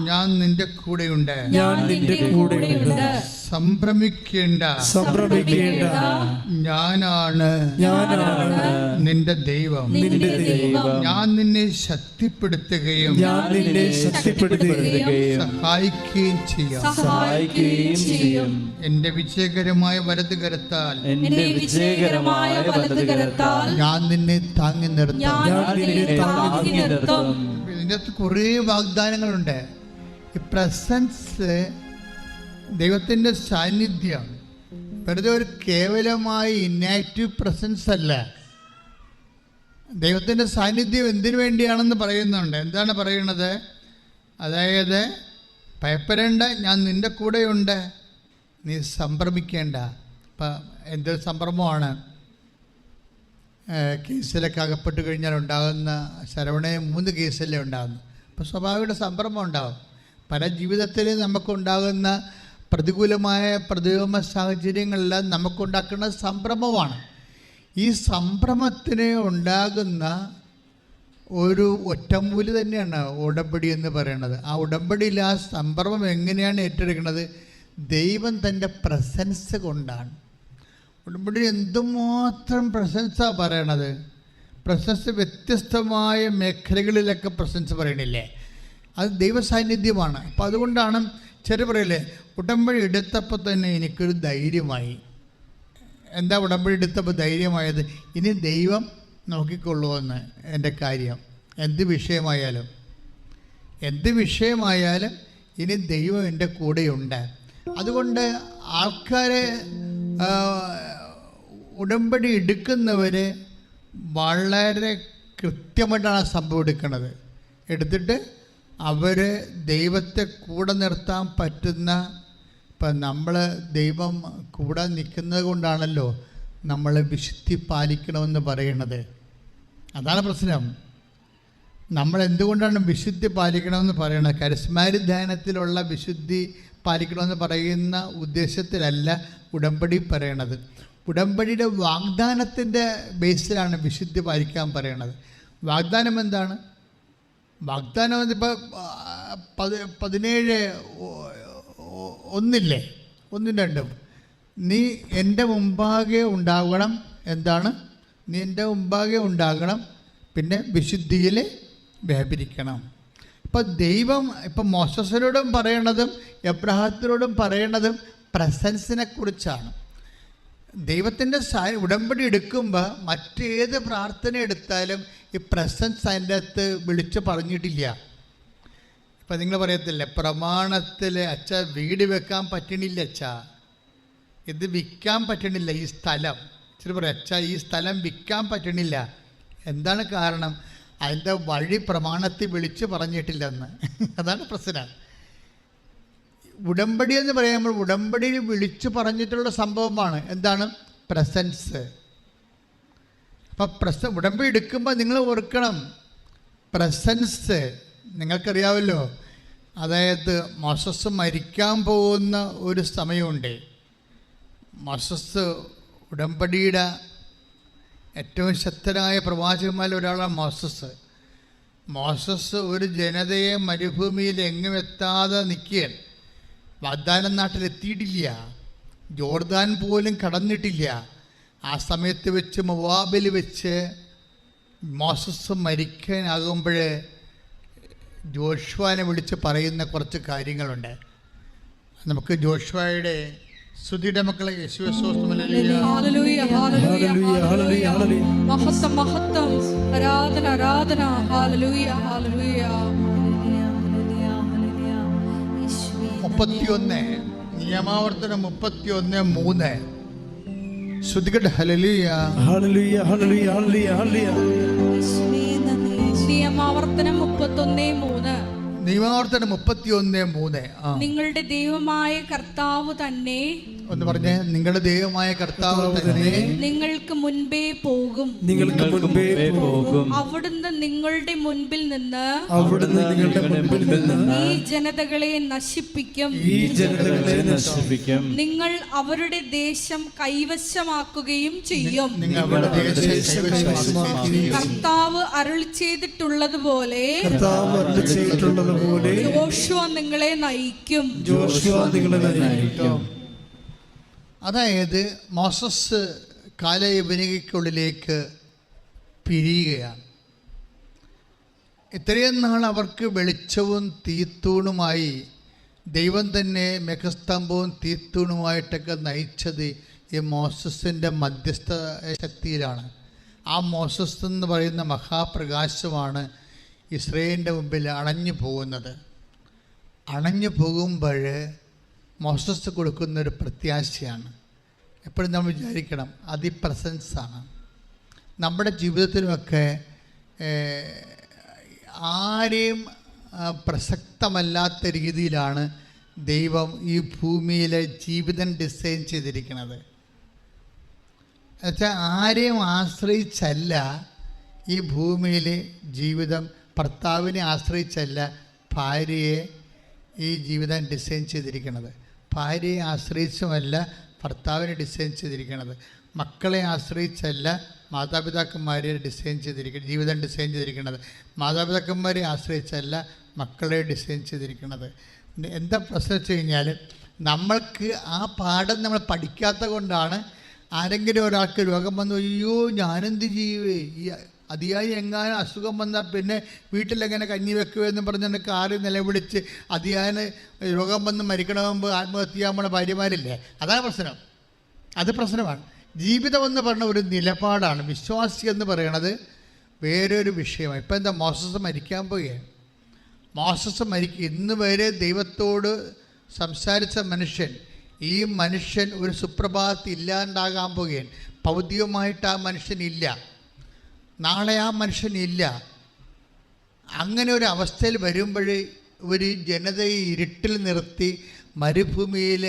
ഞാൻ നിന്റെ കൂടെയുണ്ട്. സംഭ്രമിക്കേണ്ട, ഞാനാണ് നിന്റെ ദൈവം. ഞാൻ നിന്നെ ശക്തിപ്പെടുത്തുകയും സഹായിക്കുകയും ചെയ്യാം. എന്റെ വിജയകരമായ വലത് കരത്താൽ ഞാൻ നിന്നെ താങ്ങി നിർത്താം. ഇതിൻ്റെ അകത്ത് കുറേ വാഗ്ദാനങ്ങളുണ്ട്. ഈ പ്രസൻസ്, ദൈവത്തിൻ്റെ സാന്നിധ്യം വെറുതെ ഒരു കേവലമായ ഇനാക്റ്റീവ് പ്രസൻസ് അല്ല. ദൈവത്തിൻ്റെ സാന്നിധ്യം എന്തിനു വേണ്ടിയാണെന്ന് പറയുന്നുണ്ട്. എന്താണ് പറയുന്നത്? അതായത് ഭയപ്പെടേണ്ട, ഞാൻ നിൻ്റെ കൂടെയുണ്ട്, നീ സംഭ്രമിക്കേണ്ട. ഇപ്പം എന്തൊരു സംഭ്രമമാണ് കേസിലൊക്കെ അകപ്പെട്ട് കഴിഞ്ഞാൽ ഉണ്ടാകുന്ന. ശരവണയെ 3 കേസല്ലേ ഉണ്ടാകുന്നു. അപ്പോൾ സ്വാഭാവിക സംഭ്രമം ഉണ്ടാകും. പല ജീവിതത്തിൽ നമുക്കുണ്ടാകുന്ന പ്രതികൂലമായ പ്രതികൂല സാഹചര്യങ്ങളെല്ലാം നമുക്കുണ്ടാക്കുന്ന സംഭ്രമമാണ്. ഈ സംഭ്രമത്തിന് ഉണ്ടാകുന്ന ഒരു ഒറ്റമൂലി തന്നെയാണ് ഉടമ്പടി എന്ന് പറയുന്നത്. ആ ഉടമ്പടിയിൽ ആ സംഭ്രമം എങ്ങനെയാണ് ഏറ്റെടുക്കുന്നത്? ദൈവം തൻ്റെ പ്രസൻസ് കൊണ്ടാണ്. ഉടമ്പടി എന്തുമാത്രം പ്രസൻസാണ് പറയണത്. പ്രസൻസ് വ്യത്യസ്തമായ മേഖലകളിലൊക്കെ പ്രസൻസ് പറയണില്ലേ? അത് ദൈവസാന്നിധ്യമാണ്. അപ്പോൾ അതുകൊണ്ടാണ് ചില പറയില്ലേ, ഉടമ്പടി എടുത്തപ്പോൾ തന്നെ എനിക്കൊരു ധൈര്യമായി. എന്താ ഉടമ്പടി എടുത്തപ്പോൾ ധൈര്യമായത്? ഇനി ദൈവം നോക്കിക്കൊള്ളുമെന്ന്. എൻ്റെ കാര്യം എന്ത് വിഷയമായാലും ഇനി ദൈവം എൻ്റെ കൂടെയുണ്ട്. അതുകൊണ്ട് ആൾക്കാരെ ഉടമ്പടി എടുക്കുന്നവർ വളരെ കൃത്യമായിട്ടാണ് ആ സംഭവം എടുക്കുന്നത്. എടുത്തിട്ട് അവർ ദൈവത്തെ കൂടെ നിർത്താൻ പറ്റുന്ന, ഇപ്പം നമ്മൾ ദൈവം കൂടെ നിൽക്കുന്നത് കൊണ്ടാണല്ലോ നമ്മൾ വിശുദ്ധി പാലിക്കണമെന്ന് പറയുന്നത്. അതാണ് പ്രശ്നം. നമ്മൾ എന്തുകൊണ്ടാണ് വിശുദ്ധി പാലിക്കണമെന്ന് പറയുന്നത്? കരിസ്മാറ്റിക് ധ്യാനത്തിലുള്ള വിശുദ്ധി പാലിക്കണമെന്ന് പറയുന്ന ഉദ്ദേശത്തിലല്ല ഉടമ്പടി പറയണത്. ഉടമ്പടിയുടെ വാഗ്ദാനത്തിൻ്റെ ബേസിലാണ് വിശുദ്ധി പാലിക്കാൻ പറയണത്. വാഗ്ദാനം എന്താണ്? വാഗ്ദാനം ഇപ്പോൾ 17:1 നീ എൻ്റെ മുമ്പാകെ ഉണ്ടാകണം. എന്താണ്? നീ എൻ്റെ മുമ്പാകെ ഉണ്ടാകണം, പിന്നെ വിശുദ്ധിയിൽ വ്യാപരിക്കണം. ഇപ്പം ദൈവം ഇപ്പം മോശസിനോടും പറയണതും എബ്രഹാത്തിനോടും പറയണതും പ്രസൻസിനെ കുറിച്ചാണ്. ദൈവത്തിൻ്റെ ഉടമ്പടി എടുക്കുമ്പോൾ മറ്റേത് പ്രാർത്ഥന എടുത്താലും ഈ പ്രസൻസ് അതിൻ്റെ അകത്ത് വിളിച്ച് പറഞ്ഞിട്ടില്ല. ഇപ്പം നിങ്ങൾ പറയത്തില്ലേ, പ്രമാണത്തിൽ അച്ഛ വീട് വെക്കാൻ പറ്റണില്ല, അച്ഛ ഇത് വിൽക്കാൻ പറ്റണില്ല, ഈ സ്ഥലം ചില പറയും അച്ഛ ഈ സ്ഥലം വിൽക്കാൻ പറ്റണില്ല. എന്താണ് കാരണം? അതിൻ്റെ വഴി പ്രമാണത്തിൽ വിളിച്ച് പറഞ്ഞിട്ടില്ലെന്ന്. അതാണ് പ്രശ്നം. ഉടമ്പടി എന്ന് പറയുമ്പോൾ ഉടമ്പടിയിൽ വിളിച്ചു പറഞ്ഞിട്ടുള്ള സംഭവമാണ്. എന്താണ്? പ്രസൻസ്. അപ്പം ഉടമ്പടി എടുക്കുമ്പോൾ നിങ്ങൾ ഓർക്കണം പ്രസൻസ്. നിങ്ങൾക്കറിയാമല്ലോ, അതായത് മോസസ് മരിക്കാൻ പോകുന്ന ഒരു സമയമുണ്ട്. മോസസ് ഉടമ്പടിയുടെ ഏറ്റവും ശക്തരായ പ്രവാചകന്മാരിൽ ഒരാളാണ് മോസസ് ഒരു ജനതയെ മരുഭൂമിയിൽ എങ്ങും എത്താതെ നിൽക്കുകൻ. വാഗ്ദാന നാട്ടിലെത്തിയിട്ടില്ല, ജോർദാൻ പോലും കടന്നിട്ടില്ല. ആ സമയത്ത് വെച്ച് മൊവാബിൽ വെച്ച് മോസസ് മരിക്കാനാകുമ്പോൾ ജോഷുവാനെ വിളിച്ച് പറയുന്ന കുറച്ച് കാര്യങ്ങളുണ്ട്. നമുക്ക് ജോഷുവയുടെ സ്തുതിയുടെ മക്കളെ നിയമാവർത്തനം 31:3 ശ്രുതികട ഹല്ലേലൂയ ഹല്ലേലൂയ ഹല്ലേലൂയ ഹല്ലേലൂയ. നിയമാവർത്തനം 31:3 നിങ്ങളുടെ ദൈവമായ കർത്താവ് തന്നെ, ഒന്ന് പറഞ്ഞേ, നിങ്ങളുടെ ദൈവമായ കർത്താവ് തന്നെ നിങ്ങൾക്ക് മുൻപേ പോകും. അവിടുന്ന് നിങ്ങളുടെ മുൻപിൽ നിന്ന് ഈ ജനതകളെ നശിപ്പിക്കും. നിങ്ങൾ അവരുടെ ദേശം കൈവശമാക്കുകയും ചെയ്യും. കർത്താവ് അരുളി ചെയ്തിട്ടുള്ളതുപോലെ ജോഷുവ നിങ്ങളെ നയിക്കും. അതായത് മോസസ് കാലയവനികയ്ക്കുള്ളിലേക്ക് പിരിയുകയാണ്. ഇത്രയും നാൾ അവർക്ക് വെളിച്ചവും തീത്തൂണുമായി ദൈവം തന്നെ മെഘസ്തംഭവും തീത്തൂണുമായിട്ടൊക്കെ നയിച്ചത് ഈ മോസസിൻ്റെ മധ്യസ്ഥ ശക്തിയിലാണ്. ആ മോസസ് എന്ന് പറയുന്ന മഹാപ്രകാശമാണ് ഇസ്രായേലിൻ്റെ മുമ്പിൽ അണഞ്ഞു പോകുന്നത്. അണഞ്ഞു പോകുമ്പോൾ മോസസ് കൊടുക്കുന്നൊരു പ്രത്യാശയാണ്. എപ്പോഴും നമ്മൾ വിചാരിക്കണം അത് ഈ പ്രസൻസാണ്. നമ്മുടെ ജീവിതത്തിലുമൊക്കെ ആരെയും പ്രസക്തമല്ലാത്ത രീതിയിലാണ് ദൈവം ഈ ഭൂമിയിലെ ജീവിതം ഡിസൈൻ ചെയ്തിരിക്കുന്നത്. എന്നുവെച്ചാൽ ആരെയും ആശ്രയിച്ചല്ല ഈ ഭൂമിയിലെ ജീവിതം, ഭർത്താവിനെ ആശ്രയിച്ചല്ല ഭാര്യയെ ഈ ജീവിതം ഡിസൈൻ ചെയ്തിരിക്കുന്നത്. ഭാര്യയെ ആശ്രയിച്ചുമല്ല ഭർത്താവിനെ ഡിസൈൻ ചെയ്തിരിക്കുന്നത്. മക്കളെ ആശ്രയിച്ചല്ല മാതാപിതാക്കന്മാരെ ജീവിതം ഡിസൈൻ ചെയ്തിരിക്കുന്നത്. മാതാപിതാക്കന്മാരെ ആശ്രയിച്ചല്ല മക്കളെ ഡിസൈൻ ചെയ്തിരിക്കുന്നത്. എന്താ പ്രശ്നം വെച്ച് കഴിഞ്ഞാൽ നമ്മൾക്ക് ആ പാഠം നമ്മൾ പഠിക്കാത്ത കൊണ്ടാണ് ആരെങ്കിലും ഒരാൾക്ക് രോഗം വന്നു, അയ്യോ ഞാനെന്ത് ചെയ്യുവേ, ഈ അതിയായി എങ്ങാനും അസുഖം വന്നാൽ പിന്നെ വീട്ടിലെങ്ങനെ കഞ്ഞി വെക്കുമെന്ന് പറഞ്ഞ് കാറി നിലവിളിച്ച് അതിയാന് രോഗം വന്ന് മരിക്കണമെന്ന് ആത്മഹത്യ നമ്മുടെ ഭാര്യമാരില്ലേ? അതാണ് പ്രശ്നം. അത് പ്രശ്നമാണ്. ജീവിതമെന്ന് പറഞ്ഞ ഒരു നിലപാടാണ്. വിശ്വാസി എന്ന് പറയണത് വേറൊരു വിഷയമാണ്. ഇപ്പം എന്താ, മോസസ് മരിക്കാൻ പോവുകയാണ്. ഇന്ന് വരെ ദൈവത്തോട് സംസാരിച്ച മനുഷ്യൻ, ഈ മനുഷ്യൻ ഒരു സുപ്രഭാതത്തിൽ ഇല്ലാണ്ടാകാൻ പോവുകയാണ്. ഭൗതികമായിട്ട് ആ മനുഷ്യനില്ല, നാളെ ആ മനുഷ്യനില്ല. അങ്ങനെ ഒരു അവസ്ഥയിൽ വരുമ്പോൾ ഒരു ജനതയെ ഇരുട്ടിൽ നിർത്തി മരുഭൂമിയിൽ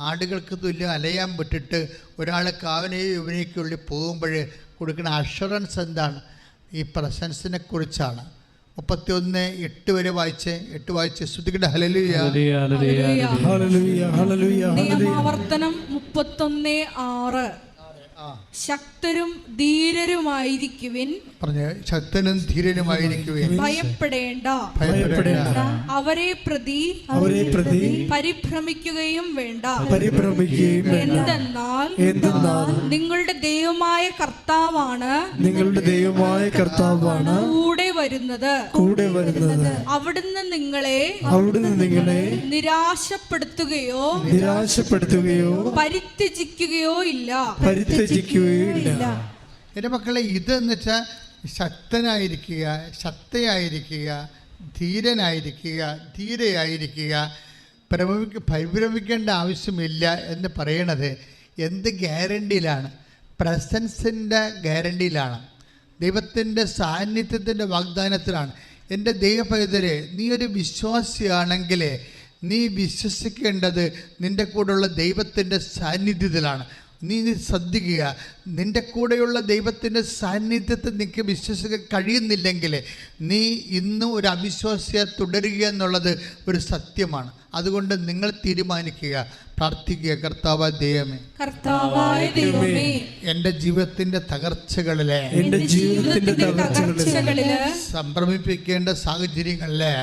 ആടുകൾക്ക് തുല്യം അലയാൻ വിട്ടിട്ട് ഒരാൾ കാവനെയും യുവനയ്ക്കുള്ളിൽ പോകുമ്പോൾ കൊടുക്കുന്ന അഷുറൻസ് എന്താണ്? ഈ പ്രസൻസിനെ കുറിച്ചാണ്. 31:8 വരെ വായിച്ച് ശ്രുതികട ഹല്ലേലൂയ നിയമാവർത്തനം 31:6 ശക്തരും ധീരരുമായിരിക്കുവിൻ. പറഞ്ഞ ശക്തനും ധീരനുമായിരിക്കുവിൻ. ഭയപ്പെടേണ്ട. അവരെ പ്രതി പരിഭ്രമിക്കുകയും വേണ്ട. എന്തെന്നാൽ നിങ്ങളുടെ ദൈവമായ കർത്താവാണ് കൂടെ വരുന്നത്. അവിടുന്ന് നിങ്ങളെ നിരാശപ്പെടുത്തുകയോ പരിത്യജിക്കുകയോ ഇല്ല. എൻ്റെ മക്കളെ, ഇതെന്ന് വെച്ചാൽ ശക്തനായിരിക്കുക, ശക്തയായിരിക്കുക, ധീരനായിരിക്കുക, ധീരയായിരിക്കുക, പരിഭ്രമിക്കേണ്ട ആവശ്യമില്ല എന്ന് പറയണത് എന്ത് ഗ്യാരണ്ടിയിലാണ്? പ്രസൻസിൻ്റെ ഗ്യാരണ്ടിയിലാണ്, ദൈവത്തിൻ്റെ സാന്നിധ്യത്തിൻ്റെ വാഗ്ദാനത്തിലാണ്. എൻ്റെ ദൈവപൈതരെ, നീ ഒരു വിശ്വാസിയാണെങ്കിൽ നീ വിശ്വസിക്കേണ്ടത് നിൻ്റെ കൂടെയുള്ള ദൈവത്തിൻ്റെ സാന്നിധ്യത്തിലാണ്. നീ ശ്രദ്ധിക്കുക, നിൻ്റെ കൂടെയുള്ള ദൈവത്തിൻ്റെ സാന്നിധ്യത്തെ നിനക്ക് വിശ്വസിക്കാൻ കഴിയുന്നില്ലെങ്കിൽ നീ ഇന്നും ഒരു അവിശ്വാസിയെ തുടരുക എന്നുള്ളത് ഒരു സത്യമാണ്. അതുകൊണ്ട് നിങ്ങൾ തീരുമാനിക്കുക, പ്രാർത്ഥിക്കുക, കർത്താവായ ദൈവമേ, എൻ്റെ ജീവിതത്തിൻ്റെ തകർച്ചകളിലെ സംഭ്രമിപ്പിക്കേണ്ട സാഹചര്യങ്ങളിലെ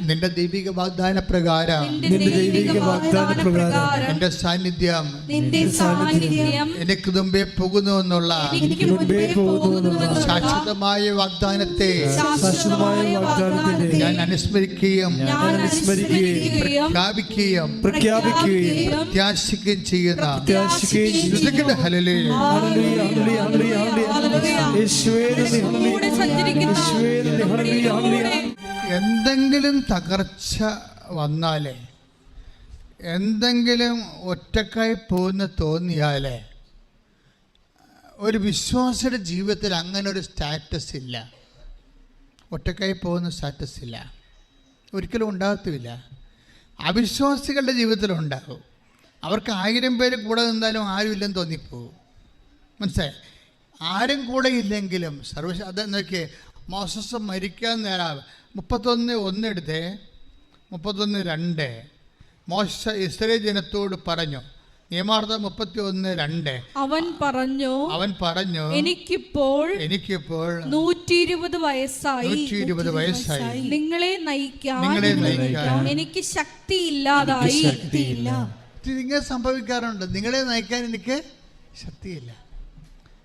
നിന്റെ ദൈവിക വാഗ്ദാന പ്രകാരം എൻ്റെ സാന്നിധ്യം എനിക്ക് മുമ്പേ പോകുന്നു എന്നുള്ള ശാശ്വതമായ വാഗ്ദാനത്തെ ഞാൻ അനുസ്മരിക്കുകയും പ്രഖ്യാപിക്കുകയും പ്രത്യാശിക്കുകയും ചെയ്യുന്ന എന്തെങ്കിലും തകർച്ച വന്നാലേ, എന്തെങ്കിലും ഒറ്റക്കായി പോകുന്ന തോന്നിയാലേ, ഒരു വിശ്വാസിയുടെ ജീവിതത്തിൽ അങ്ങനെ ഒരു സ്റ്റാറ്റസ് ഇല്ല. ഒറ്റക്കായി പോകുന്ന സ്റ്റാറ്റസ് ഇല്ല, ഒരിക്കലും ഉണ്ടാകത്തുമില്ല. അവിശ്വാസികളുടെ ജീവിതത്തിലുണ്ടാകും. അവർക്ക് 1000 പേര് കൂടെ നിന്നാലും ആരുമില്ലെന്ന് തോന്നിപ്പോകും. മനസ്സിലായി? ആരും കൂടെ ഇല്ലെങ്കിലും അത് നോക്കിയേ, മോസസ് മരിക്കാൻ നേരം 31:1 എടുത്തേ, 31:2 മോശ ഇസ്രായേൽ ജനത്തോട് പറഞ്ഞു. നിയമാർത്ഥം 31:2 അവൻ പറഞ്ഞു എനിക്കിപ്പോൾ 120 വയസ്സായി. നിങ്ങളെ നയിക്കാൻ എനിക്ക് ശക്തിയില്ലാതായി. ഇങ്ങനെ സംഭവിക്കാറുണ്ട്, നിങ്ങളെ നയിക്കാൻ എനിക്ക് ശക്തിയില്ല.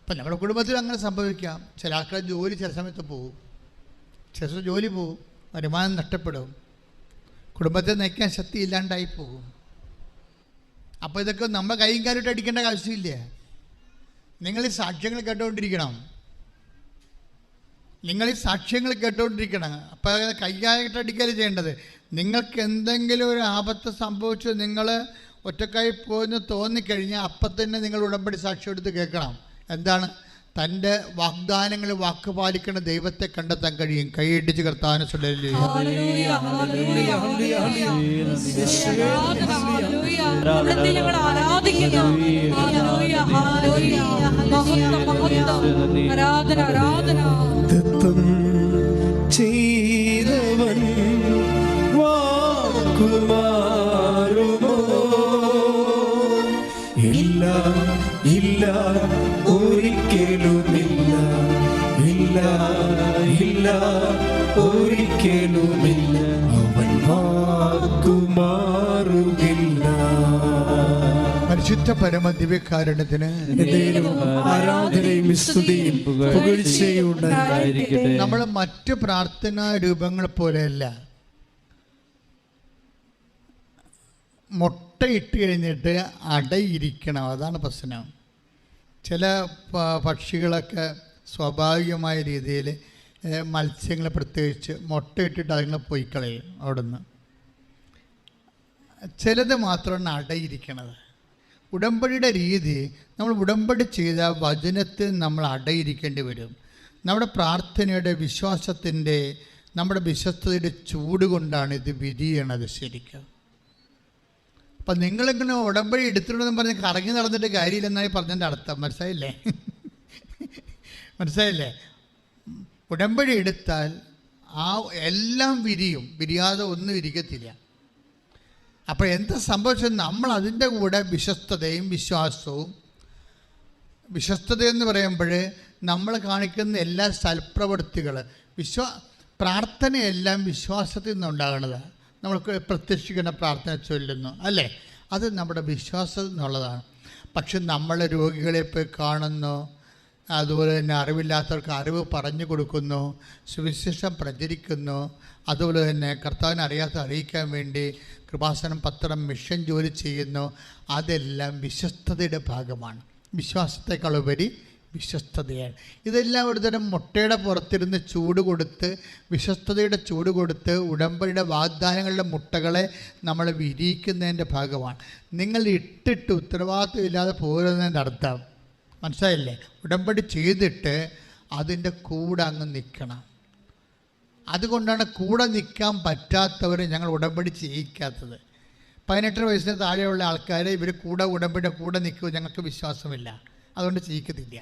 ഇപ്പം നമ്മുടെ കുടുംബത്തിൽ അങ്ങനെ സംഭവിക്കാം. ചില ആൾക്കാർ ജോലി ചില സമയത്ത് പോകും, ചില ജോലി പോകും, വരുമാനം നഷ്ടപ്പെടും, കുടുംബത്തെ നയിക്കാൻ ശക്തി ഇല്ലാണ്ടായി പോകും. അപ്പോൾ ഇതൊക്കെ നമ്മൾ കൈയും കാലിട്ട് അടിക്കേണ്ട ആവശ്യമില്ല. നിങ്ങൾ ഈ സാക്ഷ്യങ്ങൾ കേട്ടുകൊണ്ടിരിക്കണം, അപ്പോൾ കൈകാലിട്ട് അടിക്കല് ചെയ്യേണ്ടത്. നിങ്ങൾക്ക് എന്തെങ്കിലും ഒരു ആപത്ത് സംഭവിച്ചു നിങ്ങൾ ഒറ്റക്കായി പോയെന്ന് തോന്നിക്കഴിഞ്ഞാൽ അപ്പം തന്നെ നിങ്ങൾ ഉടമ്പടി സാക്ഷ്യം എടുത്ത് കേൾക്കണം. എന്താണ്? തൻ്റെ വാഗ്ദാനങ്ങൾ വാക്ക് പാലിക്കുന്ന ദൈവത്തെ കണ്ടെത്താൻ കഴിയും. കൈയിടിച്ച് കർത്താവിനെ ചെയ്തവൻ വാക്കുമാറുമോ? ഇല്ല ഇല്ല, ഒരിക്കലുമില്ല, ഇല്ല ഇല്ല, ഒരിക്കലുമില്ല, അവൻ വാക്കുമാറുകില്ല. പരിശുദ്ധ പരമദിവ്യകാരുണ്യത്തിന് ആരാധനയും സ്തുതിയും പുകഴ്ചയും ഉണ്ടായിരിക്കട്ടെ. നമ്മൾ മറ്റു പ്രാർത്ഥനാ രൂപങ്ങൾ പോലെയല്ല. മുട്ടയിട്ട് കഴിഞ്ഞിട്ട് അടയിരിക്കണം, അതാണ് പ്രശ്നം. ചില പക്ഷികളൊക്കെ സ്വാഭാവികമായ രീതിയിൽ മത്സ്യങ്ങളെ പ്രത്യേകിച്ച് മുട്ടയിട്ടിട്ട് അതുങ്ങളെ പോയി കളയും അവിടുന്ന്. ചിലത് മാത്രമാണ് അടയിരിക്കണത്. ഉടമ്പടിയുടെ രീതി, നമ്മൾ ഉടമ്പടി ചെയ്ത വചനത്തിൽ നമ്മൾ അടയിരിക്കേണ്ടി വരും. നമ്മുടെ പ്രാർത്ഥനയുടെ വിശ്വാസത്തിൻ്റെ നമ്മുടെ വിശ്വസ്തയുടെ ചൂട് കൊണ്ടാണ് ഇത് വിരിയണത് ശരിക്കും. അപ്പം നിങ്ങളിങ്ങനെ ഉടമ്പടി എടുത്തിട്ടുണ്ടെന്ന് പറഞ്ഞ് കറങ്ങി നടന്നിട്ട് കാര്യമില്ലെന്നായി പറഞ്ഞതിൻ്റെ അർത്ഥം മനസ്സിലായില്ലേ? ഉടമ്പടി എടുത്താൽ ആ എല്ലാം വിരിയും, വിരിയാതെ ഒന്നും ഇരിക്കത്തില്ല. അപ്പോൾ എന്താ സംഭവിച്ചത്? നമ്മൾ അതിൻ്റെ കൂടെ വിശ്വസ്തതയും വിശ്വാസവും, വിശ്വസ്തതയെന്ന് പറയുമ്പോൾ നമ്മൾ കാണിക്കുന്ന എല്ലാ സൽപ്രവൃത്തികൾ, പ്രാർത്ഥനയെല്ലാം വിശ്വാസത്തിൽ നിന്നുണ്ടാകുന്നതാണ്. നമ്മൾക്ക് പ്രത്യക്ഷിക്കുന്ന പ്രാർത്ഥന ചൊല്ലുന്നു അല്ലേ, അത് നമ്മുടെ വിശ്വാസം എന്നുള്ളതാണ്. പക്ഷെ നമ്മൾ രോഗികളെ പോയി കാണുന്നു, അതുപോലെ തന്നെ അറിവില്ലാത്തവർക്ക് അറിവ് പറഞ്ഞു കൊടുക്കുന്നു, സുവിശേഷം പ്രചരിക്കുന്നു, അതുപോലെ തന്നെ കർത്താവിനെ അറിയാത്ത അറിയിക്കാൻ വേണ്ടി കൃപാസനം പത്രം മിഷൻ ജോലി ചെയ്യുന്നു. അതെല്ലാം വിശ്വസ്തതയുടെ ഭാഗമാണ്. വിശ്വാസത്തെക്കാളുപരി വിശ്വസ്തതയാണ്. ഇതെല്ലാം ഒരു തരം മുട്ടയുടെ പുറത്തിരുന്ന് ചൂട് കൊടുത്ത്, വിശ്വസ്തതയുടെ ചൂട് കൊടുത്ത് ഉടമ്പടിയുടെ വാഗ്ദാനങ്ങളുടെ മുട്ടകളെ നമ്മൾ വിരിയിക്കുന്നതിൻ്റെ ഭാഗമാണ്. നിങ്ങൾ ഇട്ടിട്ട് ഉത്തരവാദിത്വം ഇല്ലാതെ പോരുന്നതിൻ്റെ അർത്ഥം മനസ്സിലായില്ലേ? ഉടമ്പടി ചെയ്തിട്ട് അതിൻ്റെ കൂടെ അങ്ങ് നിൽക്കണം. അതുകൊണ്ടാണ് കൂടെ നിൽക്കാൻ പറ്റാത്തവർ ഞങ്ങൾ ഉടമ്പടി ചെയ്യിക്കാത്തത്. 18 വയസ്സിന് താഴെയുള്ള ആൾക്കാർ ഇവർ ഉടമ്പടിയുടെ കൂടെ നിൽക്കുക ഞങ്ങൾക്ക് വിശ്വാസമില്ല, അതുകൊണ്ട് ചെയ്യിക്കത്തില്ല.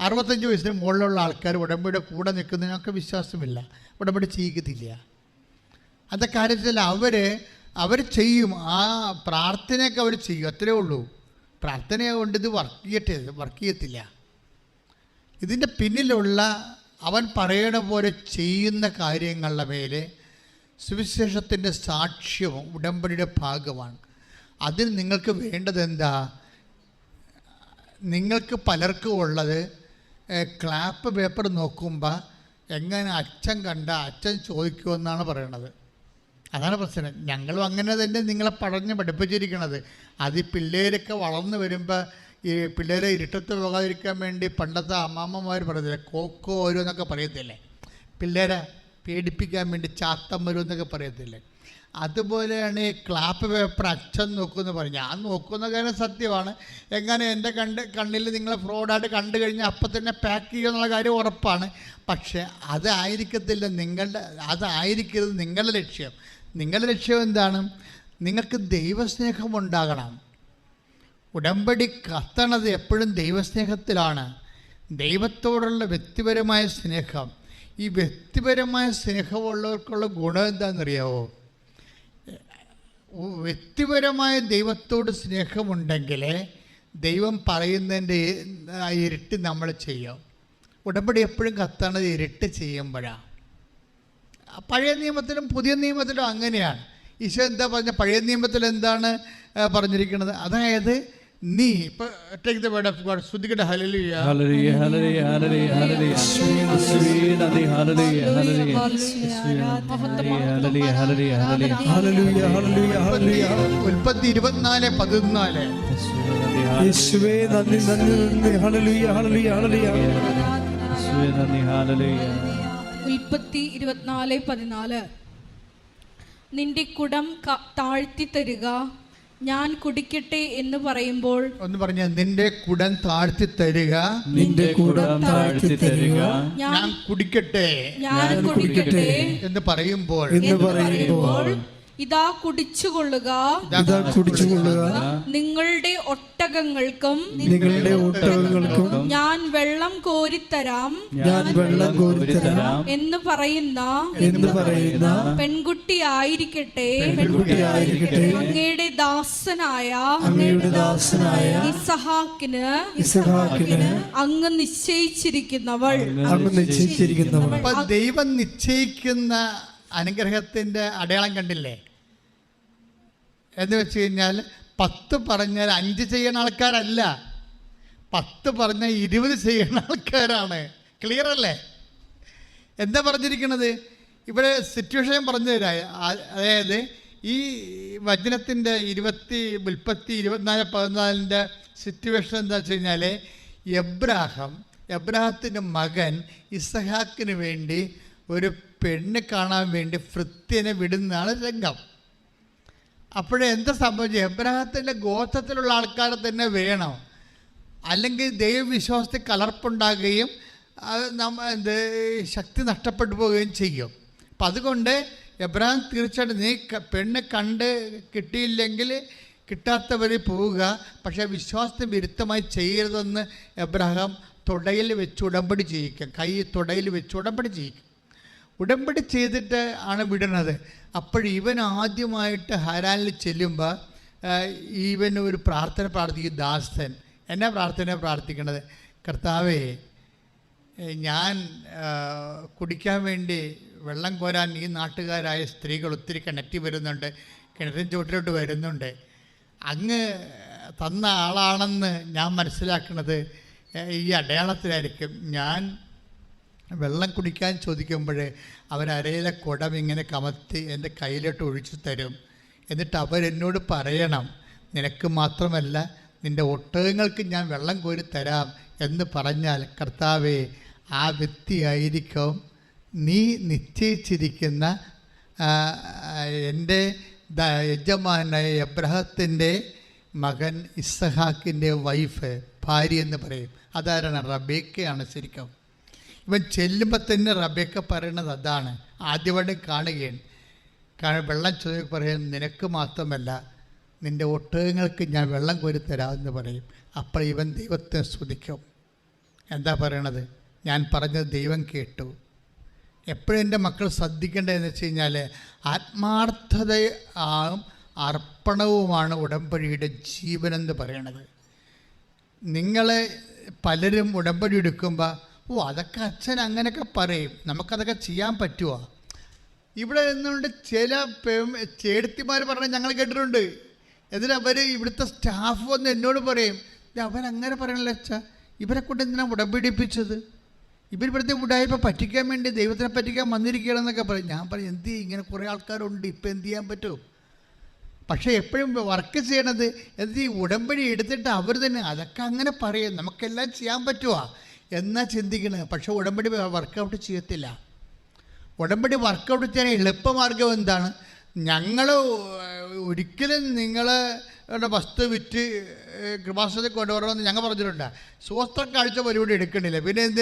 65 വയസ്സിന് മുകളിലുള്ള ആൾക്കാർ ഉടമ്പടിയുടെ കൂടെ നിൽക്കുന്നത് ഞങ്ങൾക്ക് വിശ്വാസമില്ല, ഉടമ്പടി ചെയ്യിക്കത്തില്ല. അതൊക്കെ കാര്യത്തിൽ അവർ ചെയ്യും, ആ പ്രാർത്ഥനയൊക്കെ അവർ ചെയ്യും, അത്രേ ഉള്ളൂ. പ്രാർത്ഥന കൊണ്ട് ഇത് വർക്ക് ചെയ്യത്തില്ല. ഇതിൻ്റെ പിന്നിലുള്ള അവൻ പറയണ പോലെ ചെയ്യുന്ന കാര്യങ്ങളുടെ മേലെ സുവിശേഷത്തിൻ്റെ സാക്ഷ്യവും ഉടമ്പടിയുടെ ഭാഗമാണ്. അതിന് നിങ്ങൾക്ക് വേണ്ടത് എന്താ? നിങ്ങൾക്ക് പലർക്കും ഉള്ളത് ക്ലാപ്പ് പേപ്പർ നോക്കുമ്പോൾ എങ്ങനെ അച്ഛൻ കണ്ട അച്ഛൻ ചോദിക്കുമെന്നാണ് പറയണത്. അതാണ് പ്രശ്നം. ഞങ്ങളും അങ്ങനെ തന്നെ നിങ്ങളെ പഠിപ്പിച്ചിരിക്കണത്. അത് ഈ പിള്ളേരൊക്കെ വളർന്നു വരുമ്പോൾ ഈ പിള്ളേരെ ഇരുട്ടത്ത് പോകാതിരിക്കാൻ വേണ്ടി പണ്ടത്തെ അമ്മാമ്മമാർ പറയത്തില്ലേ, കോക്കോ വരും എന്നൊക്കെ പറയത്തില്ലേ, പിള്ളേരെ പേടിപ്പിക്കാൻ വേണ്ടി ചാത്തം വരും എന്നൊക്കെ പറയത്തില്ലേ. അതുപോലെയാണ് ഈ ക്ലാപ്പ് പേപ്പർ അച്ഛൻ നോക്കുമെന്ന് പറഞ്ഞു. ഞാൻ നോക്കുന്ന കാര്യം സത്യമാണ്. എങ്ങനെ എൻ്റെ കണ്ണിൽ നിങ്ങളെ ഫ്രോഡായിട്ട് കണ്ടു കഴിഞ്ഞാൽ അപ്പം തന്നെ പാക്ക് ചെയ്യുമെന്നുള്ള കാര്യം ഉറപ്പാണ്. പക്ഷേ അതായിരിക്കരുത് നിങ്ങളുടെ ലക്ഷ്യം. നിങ്ങളുടെ ലക്ഷ്യം എന്താണ്? നിങ്ങൾക്ക് ദൈവസ്നേഹം ഉണ്ടാകണം. ഉടമ്പടി കത്തണത് എപ്പോഴും ദൈവസ്നേഹത്തിലാണ്, ദൈവത്തോടുള്ള വ്യക്തിപരമായ സ്നേഹം. ഈ വ്യക്തിപരമായ സ്നേഹമുള്ളവർക്കുള്ള ഗുണം എന്താണെന്നറിയാവോ? വ്യക്തിപരമായ ദൈവത്തോട് സ്നേഹമുണ്ടെങ്കിൽ ദൈവം പറയുന്നതിൻ്റെ ഇരട്ടി നമ്മൾ ചെയ്യും. ഉടമ്പടി എപ്പോഴും കത്തണത് ഇരട്ടി ചെയ്യുമ്പോഴാണ്. പഴയ നിയമത്തിലും പുതിയ നിയമത്തിലും അങ്ങനെയാണ്. ഈശോ എന്താ പറഞ്ഞ? പഴയ നിയമത്തിൽ എന്താണ് പറഞ്ഞിരിക്കുന്നത്? അതായത് നീ ഇപ്പോൾ take the word of God, ശ്രുതികട ഹല്ലേലൂയ ഹല്ലേലൂയ ഹല്ലേലൂയ ഹല്ലേലൂയ ഹല്ലേലൂയ ഹല്ലേലൂയ ഹല്ലേലൂയ ഹല്ലേലൂയ. ഉൽപ്പത്തി 24:14. യേശുവേ നന്ദി നന്ദി ഹല്ലേലൂയ ഹല്ലേലൂയ ഹല്ലേലൂയ യേശുവേ നന്ദി ഹല്ലേലൂയ. ഉൽപ്പത്തി 24:14. നിന്റെ കുടം താഴ്ത്തി തരിക, ഞാൻ കുടിക്കട്ടെ എന്ന് പറയുമ്പോൾ, ഒന്ന് പറഞ്ഞ, നിന്റെ കുടം താഴ്ത്തി തരിക, നിന്റെ കുടം താഴ്ത്തി തരിക, ഞാൻ കുടിക്കട്ടെ എന്ന് പറയുമ്പോൾ ഇതാ കുടിച്ചുകൊള്ളുക, നിങ്ങളുടെ ഒട്ടകങ്ങൾക്കും ഞാൻ വെള്ളം കോരിത്തരാം എന്ന് പറയുന്ന പെൺകുട്ടി ആയിരിക്കട്ടെ അങ്ങയുടെ ദാസനായ ഇസഹാക്കിന് അങ്ങ് നിശ്ചയിച്ചിരിക്കുന്നവൾ. ദൈവം നിശ്ചയിക്കുന്ന അനുഗ്രഹത്തിൻ്റെ അടയാളം കണ്ടില്ലേ? എന്ന് വെച്ച് കഴിഞ്ഞാൽ 10 പറഞ്ഞാൽ 5 ചെയ്യുന്ന ആൾക്കാരല്ല, 10 പറഞ്ഞാൽ 20 ചെയ്യുന്ന ആൾക്കാരാണ്. ക്ലിയർ അല്ലേ? എന്താ പറഞ്ഞിരിക്കുന്നത് ഇവിടെ? സിറ്റുവേഷൻ പറഞ്ഞു തരാം. അതായത് ഈ വചനത്തിൻ്റെ 24:14 സിറ്റുവേഷൻ എന്താ വെച്ച് കഴിഞ്ഞാൽ, എബ്രാഹത്തിൻ്റെ മകൻ ഇസഹാക്കിന് വേണ്ടി ഒരു പെണ്ണ് കാണാൻ വേണ്ടി ഭൃത്യനെ വിടുന്നതാണ് രംഗം. അപ്പോഴെന്താ സംഭവിച്ചത്? എബ്രാഹത്തിൻ്റെ ഗോത്രത്തിലുള്ള ആൾക്കാരെ തന്നെ വേണം, അല്ലെങ്കിൽ ദൈവവിശ്വാസത്തിൽ കലർപ്പുണ്ടാകുകയും അത് ശക്തി നഷ്ടപ്പെട്ടു പോവുകയും ചെയ്യും. അപ്പം അതുകൊണ്ട് എബ്രാഹിം തീർച്ചയായിട്ടും നീ പെണ്ണ് കണ്ട് കിട്ടിയില്ലെങ്കിൽ കിട്ടാത്തവർ പോവുക, പക്ഷേ വിശ്വാസത്തിന് വിരുദ്ധമായി ചെയ്യരുതെന്ന് എബ്രാഹിം തുടയിൽ വെച്ച് ഉടമ്പടി ചെയ്യിക്കും. കൈ തുടയിൽ വെച്ച് ഉടമ്പടി ചെയ്യിക്കും. ഉടമ്പടി ചെയ്തിട്ട് ആണ് വിടുന്നത്. അപ്പോൾ ഇവൻ ആദ്യമായിട്ട് ഹരാനിൽ ചെല്ലുമ്പോൾ ഇവൻ ഒരു പ്രാർത്ഥന പ്രാർത്ഥിക്കും. ദാസൻ എന്നാ പ്രാർത്ഥിക്കണത്? കർത്താവേ, ഞാൻ കുടിക്കാൻ വേണ്ടി വെള്ളം കോരാൻ ഈ നാട്ടുകാരായ സ്ത്രീകൾ ഒത്തിരി കിണറ്റി വരുന്നുണ്ട്, കിണറ്റിൻ ചുവട്ടിലോട്ട് വരുന്നുണ്ട്. അങ്ങ് തന്ന ആളാണെന്ന് ഞാൻ മനസ്സിലാക്കുന്നത് ഈ അടയാളത്തിലായിരിക്കും. ഞാൻ വെള്ളം കുടിക്കാൻ ചോദിക്കുമ്പോൾ അവരരയിലെ കുടം ഇങ്ങനെ കമത്തി എൻ്റെ കയ്യിലോട്ട് ഒഴിച്ചു തരും. എന്നിട്ട് അവരെന്നോട് പറയണം, നിനക്ക് മാത്രമല്ല നിൻ്റെ ഒട്ടകങ്ങൾക്ക് ഞാൻ വെള്ളം കോരി തരാം എന്ന് പറഞ്ഞാൽ, കർത്താവേ, ആ വ്യക്തിയായിരിക്കും നീ നിശ്ചയിച്ചിരിക്കുന്ന എൻ്റെ യജമാനായ എബ്രഹത്തിൻ്റെ മകൻ ഇസ്ഹാക്കിൻ്റെ വൈഫ്, ഭാര്യ എന്ന് പറയും. അതാരാണ്? റബേക്കയാണ് ശരിക്കും. ഇവൻ ചെല്ലുമ്പോൾ തന്നെ റബേക്ക പറയണത് അതാണ്. ആദ്യമായിട്ട് കാണുകയാണ്. വെള്ളം ചോദിക്കുക പറയും, നിനക്ക് മാത്രമല്ല നിൻ്റെ ഒട്ടകങ്ങൾക്ക് ഞാൻ വെള്ളം കോരി തരാമെന്ന് പറയും. അപ്പോൾ ഇവൻ ദൈവത്തെ സ്തുതിക്കും. എന്താ പറയണത്? ഞാൻ പറഞ്ഞത് ദൈവം കേട്ടു. എപ്പോഴും എൻ്റെ മക്കൾ ശ്രദ്ധിക്കേണ്ടതെന്ന് വെച്ച് കഴിഞ്ഞാൽ, ആത്മാർത്ഥതയും അർപ്പണവുമാണ് ഉടമ്പടിയുടെ ജീവനെന്ന് പറയണത്. നിങ്ങൾ പലരും ഉടമ്പടി എടുക്കുമ്പോൾ, അതൊക്കെ അച്ഛൻ അങ്ങനെയൊക്കെ പറയും, നമുക്കതൊക്കെ ചെയ്യാൻ പറ്റുമോ? ഇവിടെ നിന്നുകൊണ്ട് ചില ചേടത്തിമാർ പറഞ്ഞാൽ ഞങ്ങൾ കേട്ടിട്ടുണ്ട്. എന്നിട്ട് അവർ ഇവിടുത്തെ സ്റ്റാഫ് വന്ന് എന്നോട് പറയും, അവരങ്ങനെ പറയണല്ലോ അച്ഛാ, ഇവരെ കൊണ്ട് എന്തിനാണ് ഉടമ്പടിപ്പിച്ചത്? ഇവരിവിടുത്തെ ഉടായ്പ പറ്റിക്കാൻ വേണ്ടി ദൈവത്തിനെ പറ്റിക്കാൻ വന്നിരിക്കുകയാണെന്നൊക്കെ പറയും. ഞാൻ പറയും, എന്ത് ഇങ്ങനെ കുറേ ആൾക്കാരുണ്ട്, ഇപ്പം എന്ത് ചെയ്യാൻ പറ്റും? പക്ഷേ എപ്പോഴും വർക്ക് ചെയ്യണത് എന്ത്, ഈ ഉടമ്പടി എടുത്തിട്ട് അവർ തന്നെ അതൊക്കെ അങ്ങനെ പറയും, നമുക്കെല്ലാം ചെയ്യാൻ പറ്റുമോ എന്നാ ചിന്തിക്കണത്. പക്ഷേ ഉടമ്പടി വർക്കൗട്ട് ചെയ്യത്തില്ല. ഉടമ്പടി വർക്കൗട്ട് ചെയ്യാൻ എളുപ്പമാർഗം എന്താണ്? ഞങ്ങൾ ഒരിക്കലും നിങ്ങളുടെ വസ്തു വിറ്റ് കൃപാസനത്തിൽ കൊണ്ടുവരണമെന്ന് ഞങ്ങൾ പറഞ്ഞിട്ടുണ്ട്. സ്വസ്ത്ര കാഴ്ച പരിപാടി എടുക്കണില്ല. പിന്നെ എന്ത്,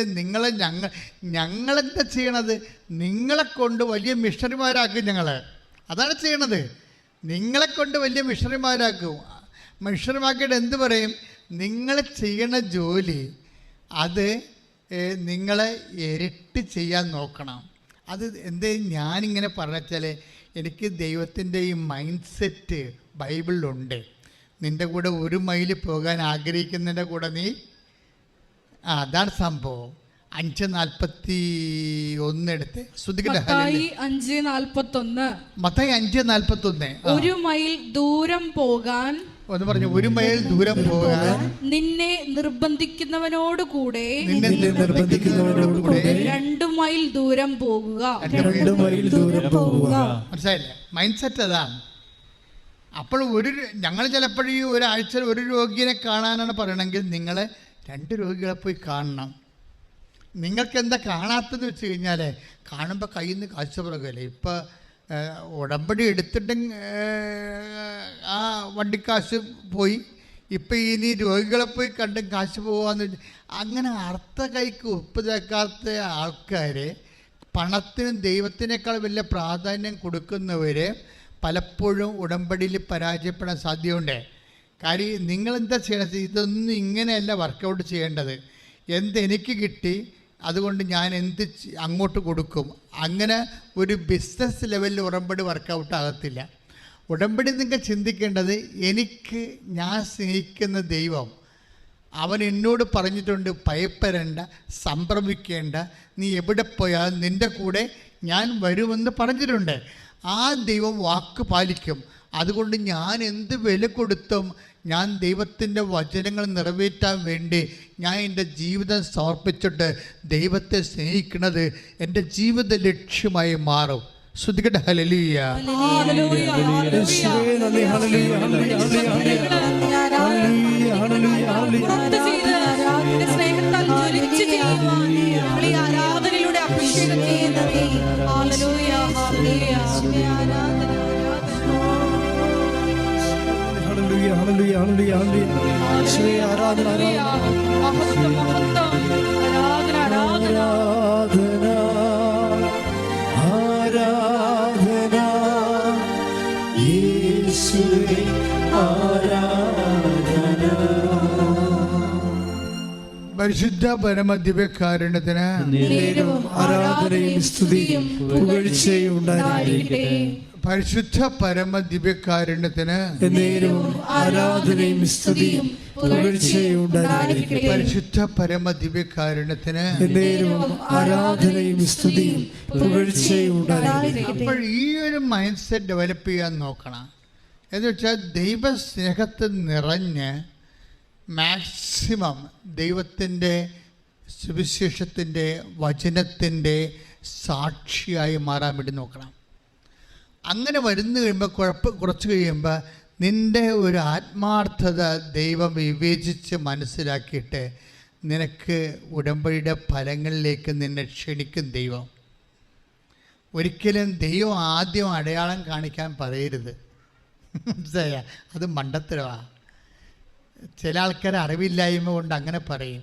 ഞങ്ങളെന്താ ചെയ്യണത്? നിങ്ങളെ കൊണ്ട് വലിയ മിഷണറിമാരാക്കും. അതാണ് ചെയ്യണത്. നിങ്ങളെ കൊണ്ട് വലിയ മിഷണറിമാരാക്കും. മിഷണറിമാക്കിയിട്ട് എന്ത് പറയും? നിങ്ങൾ ചെയ്യണ ജോലി അത് നിങ്ങളെ ഇരട്ടി ചെയ്യാൻ നോക്കണം. അത് എന്തേ ഞാനിങ്ങനെ പറഞ്ഞാൽ, എനിക്ക് ദൈവത്തിൻ്റെ ഈ മൈൻഡ് സെറ്റ് ബൈബിളിലുണ്ട്. നിൻ്റെ കൂടെ 1 മൈൽ പോകാൻ ആഗ്രഹിക്കുന്നതിൻ്റെ കൂടെ നീ അതാണ് സംഭവം. 5:41 എടുത്ത് മത്തായി 5:41. മത്തായി 5:41. 1 മൈൽ ദൂരം പോകാൻ ഒന്ന് പറഞ്ഞു, 1 മൈൽ ദൂരം പോകാൻ നിന്നെ നിർബന്ധിക്കുന്നവനോട് കൂടെ 2 മൈൽ ദൂരം പോകുക. മനസ്സിലായില്ലേ? മൈൻഡ് സെറ്റ് അതാണ്. അപ്പോൾ ഞങ്ങൾ ചിലപ്പോൾ ഈ ഒരാഴ്ച 1 രോഗിയെ കാണാനാണ് പറയണമെങ്കിൽ നിങ്ങൾ 2 രോഗികളെ പോയി കാണണം. നിങ്ങൾക്ക് എന്താ കാണാത്തതെന്ന് വെച്ച് കഴിഞ്ഞാൽ, കാണുമ്പോൾ കയ്യിൽ നിന്ന് കാഴ്ച പുറകല്ലേ. ഇപ്പോൾ ഉടമ്പടി എടുത്തിട്ടും ആ വണ്ടിക്കാശ് പോയി, ഇപ്പം ഇനി രോഗികളെ പോയി കണ്ടും കാശ് പോകാമെന്ന് വെച്ചാൽ, അങ്ങനെ അർത്ഥ കൈക്ക് ഉപ്പ് തേക്കാത്ത ആൾക്കാർ, പണത്തിനും ദൈവത്തിനേക്കാൾ വലിയ പ്രാധാന്യം കൊടുക്കുന്നവർ പലപ്പോഴും ഉടമ്പടിയിൽ പരാജയപ്പെടാൻ സാധ്യതയുണ്ട്. കാര്യം നിങ്ങളെന്താ ചെയ്യണത്? ഇതൊന്നും ഇങ്ങനെയല്ല വർക്കൗട്ട് ചെയ്യേണ്ടത്. എന്തെനിക്ക് കിട്ടി അതുകൊണ്ട് ഞാൻ അങ്ങോട്ട് കൊടുക്കും. അങ്ങനെ ഒരു ബിസിനസ് ലെവലിൽ ഉടമ്പടി വർക്കൗട്ട് ആകത്തില്ല. ഉടമ്പടി നിങ്ങൾ ചിന്തിക്കേണ്ടത്, ഞാൻ സ്നേഹിക്കുന്ന ദൈവം അവൻ എന്നോട് പറഞ്ഞിട്ടുണ്ട്, ഭയപ്പെടേണ്ട, സംഭ്രമിക്കേണ്ട, നീ എവിടെ പോയാലും നിൻ്റെ കൂടെ ഞാൻ വരുമെന്ന് പറഞ്ഞിട്ടുണ്ട്. ആ ദൈവം വാക്ക് പാലിക്കും. അതുകൊണ്ട് ഞാൻ എന്ത് വില കൊടുത്തും ഞാൻ ദൈവത്തിൻ്റെ വചനങ്ങൾ നിറവേറ്റാൻ വേണ്ടി ഞാൻ എൻ്റെ ജീവിതം സമർപ്പിച്ചിട്ട് ദൈവത്തെ സ്നേഹിക്കുന്നത് എൻ്റെ ജീവിത ലക്ഷ്യമായി മാറും. ശ്രുതികട്ടെ ഹല്ലേലൂയ. ആരാധനയിലൂടെ അഭിഷേകം ചെയ്യുന്നതേ. ഹല്ലേലൂയ, ഹല്ലേലൂയ, ആരാധന. ഹല്ലേലൂയ, ഹല്ലേലൂയ, ഹല്ലേലൂയ. യേശുവേ ആരാധന, മഹത്വം, മഹത്വം. ആരാധന, ആരാധന. ആരാധന, യേശുവേ ആരാധന. പരിശുദ്ധ പരമദിവ്യകാരുണ്യത്തിന് നേരവും ആരാധനയും സ്തുതിയും പുകഴ്ചയും ഉണ്ടായിരിക്കട്ടെ. പരിശുദ്ധ പരമദിവ്യകാരുണ്യത്തിന് നേരവും ആരാധനയും സ്തുതിയും പുകഴ്ചയും ഉണ്ടായിരിക്കട്ടെ. പരിശുദ്ധ പരമദിവ്യകാരുണ്യത്തിന് നേരവും ആരാധനയും സ്തുതിയും പുകഴ്ചയും ഉണ്ടായിരിക്കട്ടെ. അപ്പോൾ ഈ ഒരു മൈൻഡ് സെറ്റ് ഡെവലപ്പ് ചെയ്യാൻ നോക്കണം. എന്ന് വെച്ചാൽ ദൈവസ്നേഹത്തിൽ നിറഞ്ഞ് മാക്സിമം ദൈവത്തിൻ്റെ സുവിശേഷത്തിൻ്റെ വചനത്തിൻ്റെ സാക്ഷിയായി മാറാൻ വേണ്ടി നോക്കണം. അങ്ങനെ വരുന്നു കഴിയുമ്പോൾ കുറച്ച് കഴിയുമ്പോൾ നിൻ്റെ ഒരു ആത്മാർത്ഥത ദൈവം വിവേചിച്ച് മനസ്സിലാക്കിയിട്ട് നിനക്ക് ഉടമ്പടിയുടെ ഫലങ്ങളിലേക്ക് നിന്നെ ക്ഷണിക്കും ദൈവം. ഒരിക്കലും ദൈവം ആദ്യം അടയാളം കാണിക്കാൻ പറയരുത്. മനസ്സിലായ? അത് മണ്ടത്തരമാണ്. ചില ആൾക്കാർ അറിവില്ലായ്മ കൊണ്ട് അങ്ങനെ പറയും.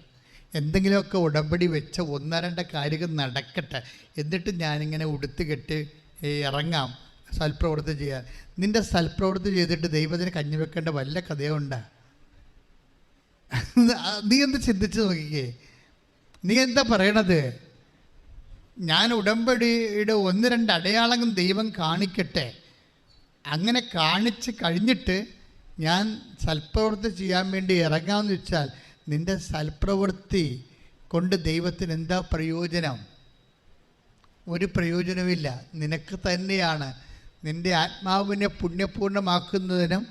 എന്തെങ്കിലുമൊക്കെ ഉടമ്പടി വെച്ച 1-2 കാര്യങ്ങൾ നടക്കട്ടെ, എന്നിട്ട് ഞാനിങ്ങനെ ഉടുത്ത് കെട്ടി ഇറങ്ങാം സൽപ്രവൃത്തി ചെയ്യാൻ. നിൻ്റെ സൽപ്രവൃത്തി ചെയ്തിട്ട് ദൈവത്തിന് കഞ്ഞി വെക്കേണ്ട വല്ല കഥയുണ്ടാ? നീ എന്ത് ചിന്തിച്ച് നോക്കിക്കേ. നീ എന്താ പറയണത്? ഞാൻ ഉടമ്പടിയുടെ 1-2 അടയാളങ്ങൾ ദൈവം കാണിക്കട്ടെ, അങ്ങനെ കാണിച്ച് കഴിഞ്ഞിട്ട് ഞാൻ സൽപ്രവൃത്തി ചെയ്യാൻ വേണ്ടി ഇറങ്ങാമെന്ന് വെച്ചാൽ നിൻ്റെ സൽപ്രവൃത്തി കൊണ്ട് ദൈവത്തിന് എന്താ പ്രയോജനം? ഒരു പ്രയോജനമില്ല. നിനക്ക് തന്നെയാണ്. നിൻ്റെ ആത്മാവിനെ പുണ്യപൂർണ്ണമാക്കുന്നതിനും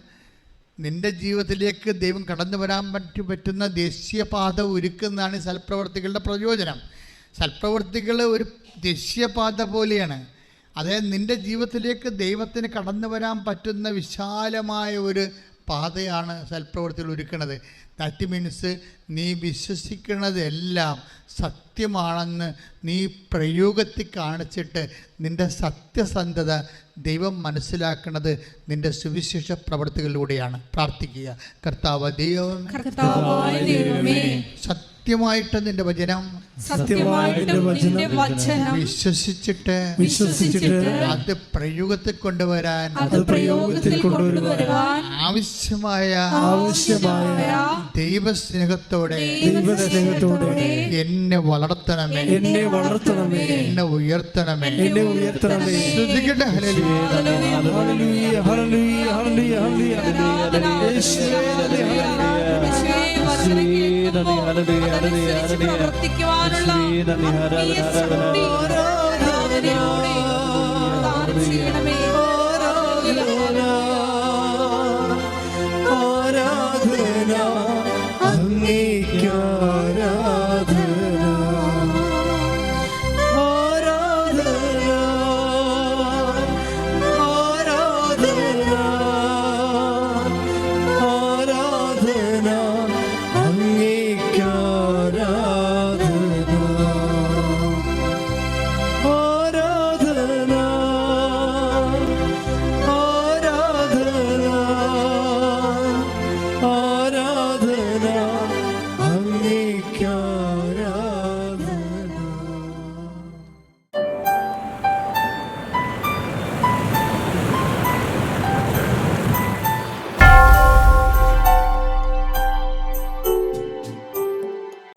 നിൻ്റെ ജീവിതത്തിലേക്ക് ദൈവം കടന്നു വരാൻ പറ്റുന്ന ദേശീയപാത ഒരുക്കുന്നതാണ് ഈ സൽപ്രവർത്തികളുടെ പ്രയോജനം. സൽപ്രവർത്തികൾ ഒരു ദേശീയപാത പോലെയാണ്. അതായത് നിൻ്റെ ജീവിതത്തിലേക്ക് ദൈവത്തിന് കടന്നു വരാൻ പറ്റുന്ന വിശാലമായ ഒരു പാതയാണ് സൽപ്രവർത്തികൾ ഒരുക്കുന്നത്. ദാറ്റ് മീൻസ് നീ വിശ്വസിക്കുന്നതെല്ലാം സത്യമാണെന്ന് നീ പ്രയോഗത്തിൽ കാണിച്ചിട്ട് നിൻ്റെ സത്യസന്ധത ദൈവം മനസ്സിലാക്കുന്നത് നിൻ്റെ സുവിശേഷ പ്രവർത്തികളിലൂടെയാണ്. പ്രാർത്ഥിക്കുക. കർത്താവ് ദൈവമേ, സത്യമായിട്ട് നിന്റെ വചനം വിശ്വസിച്ചിട്ട് അത് പ്രയോഗത്തിൽ കൊണ്ടുവരാൻ ആവശ്യമായ ദൈവസ്നേഹത്തോടെ എന്നെ വളർത്തണമേ, എന്നെ ഉയർത്തണമേ. ശ്രദ്ധിക്കട്ടെ. പ്രവർത്തിക്കുവാനുള്ള ചെയ്യണമേ. ആരാധന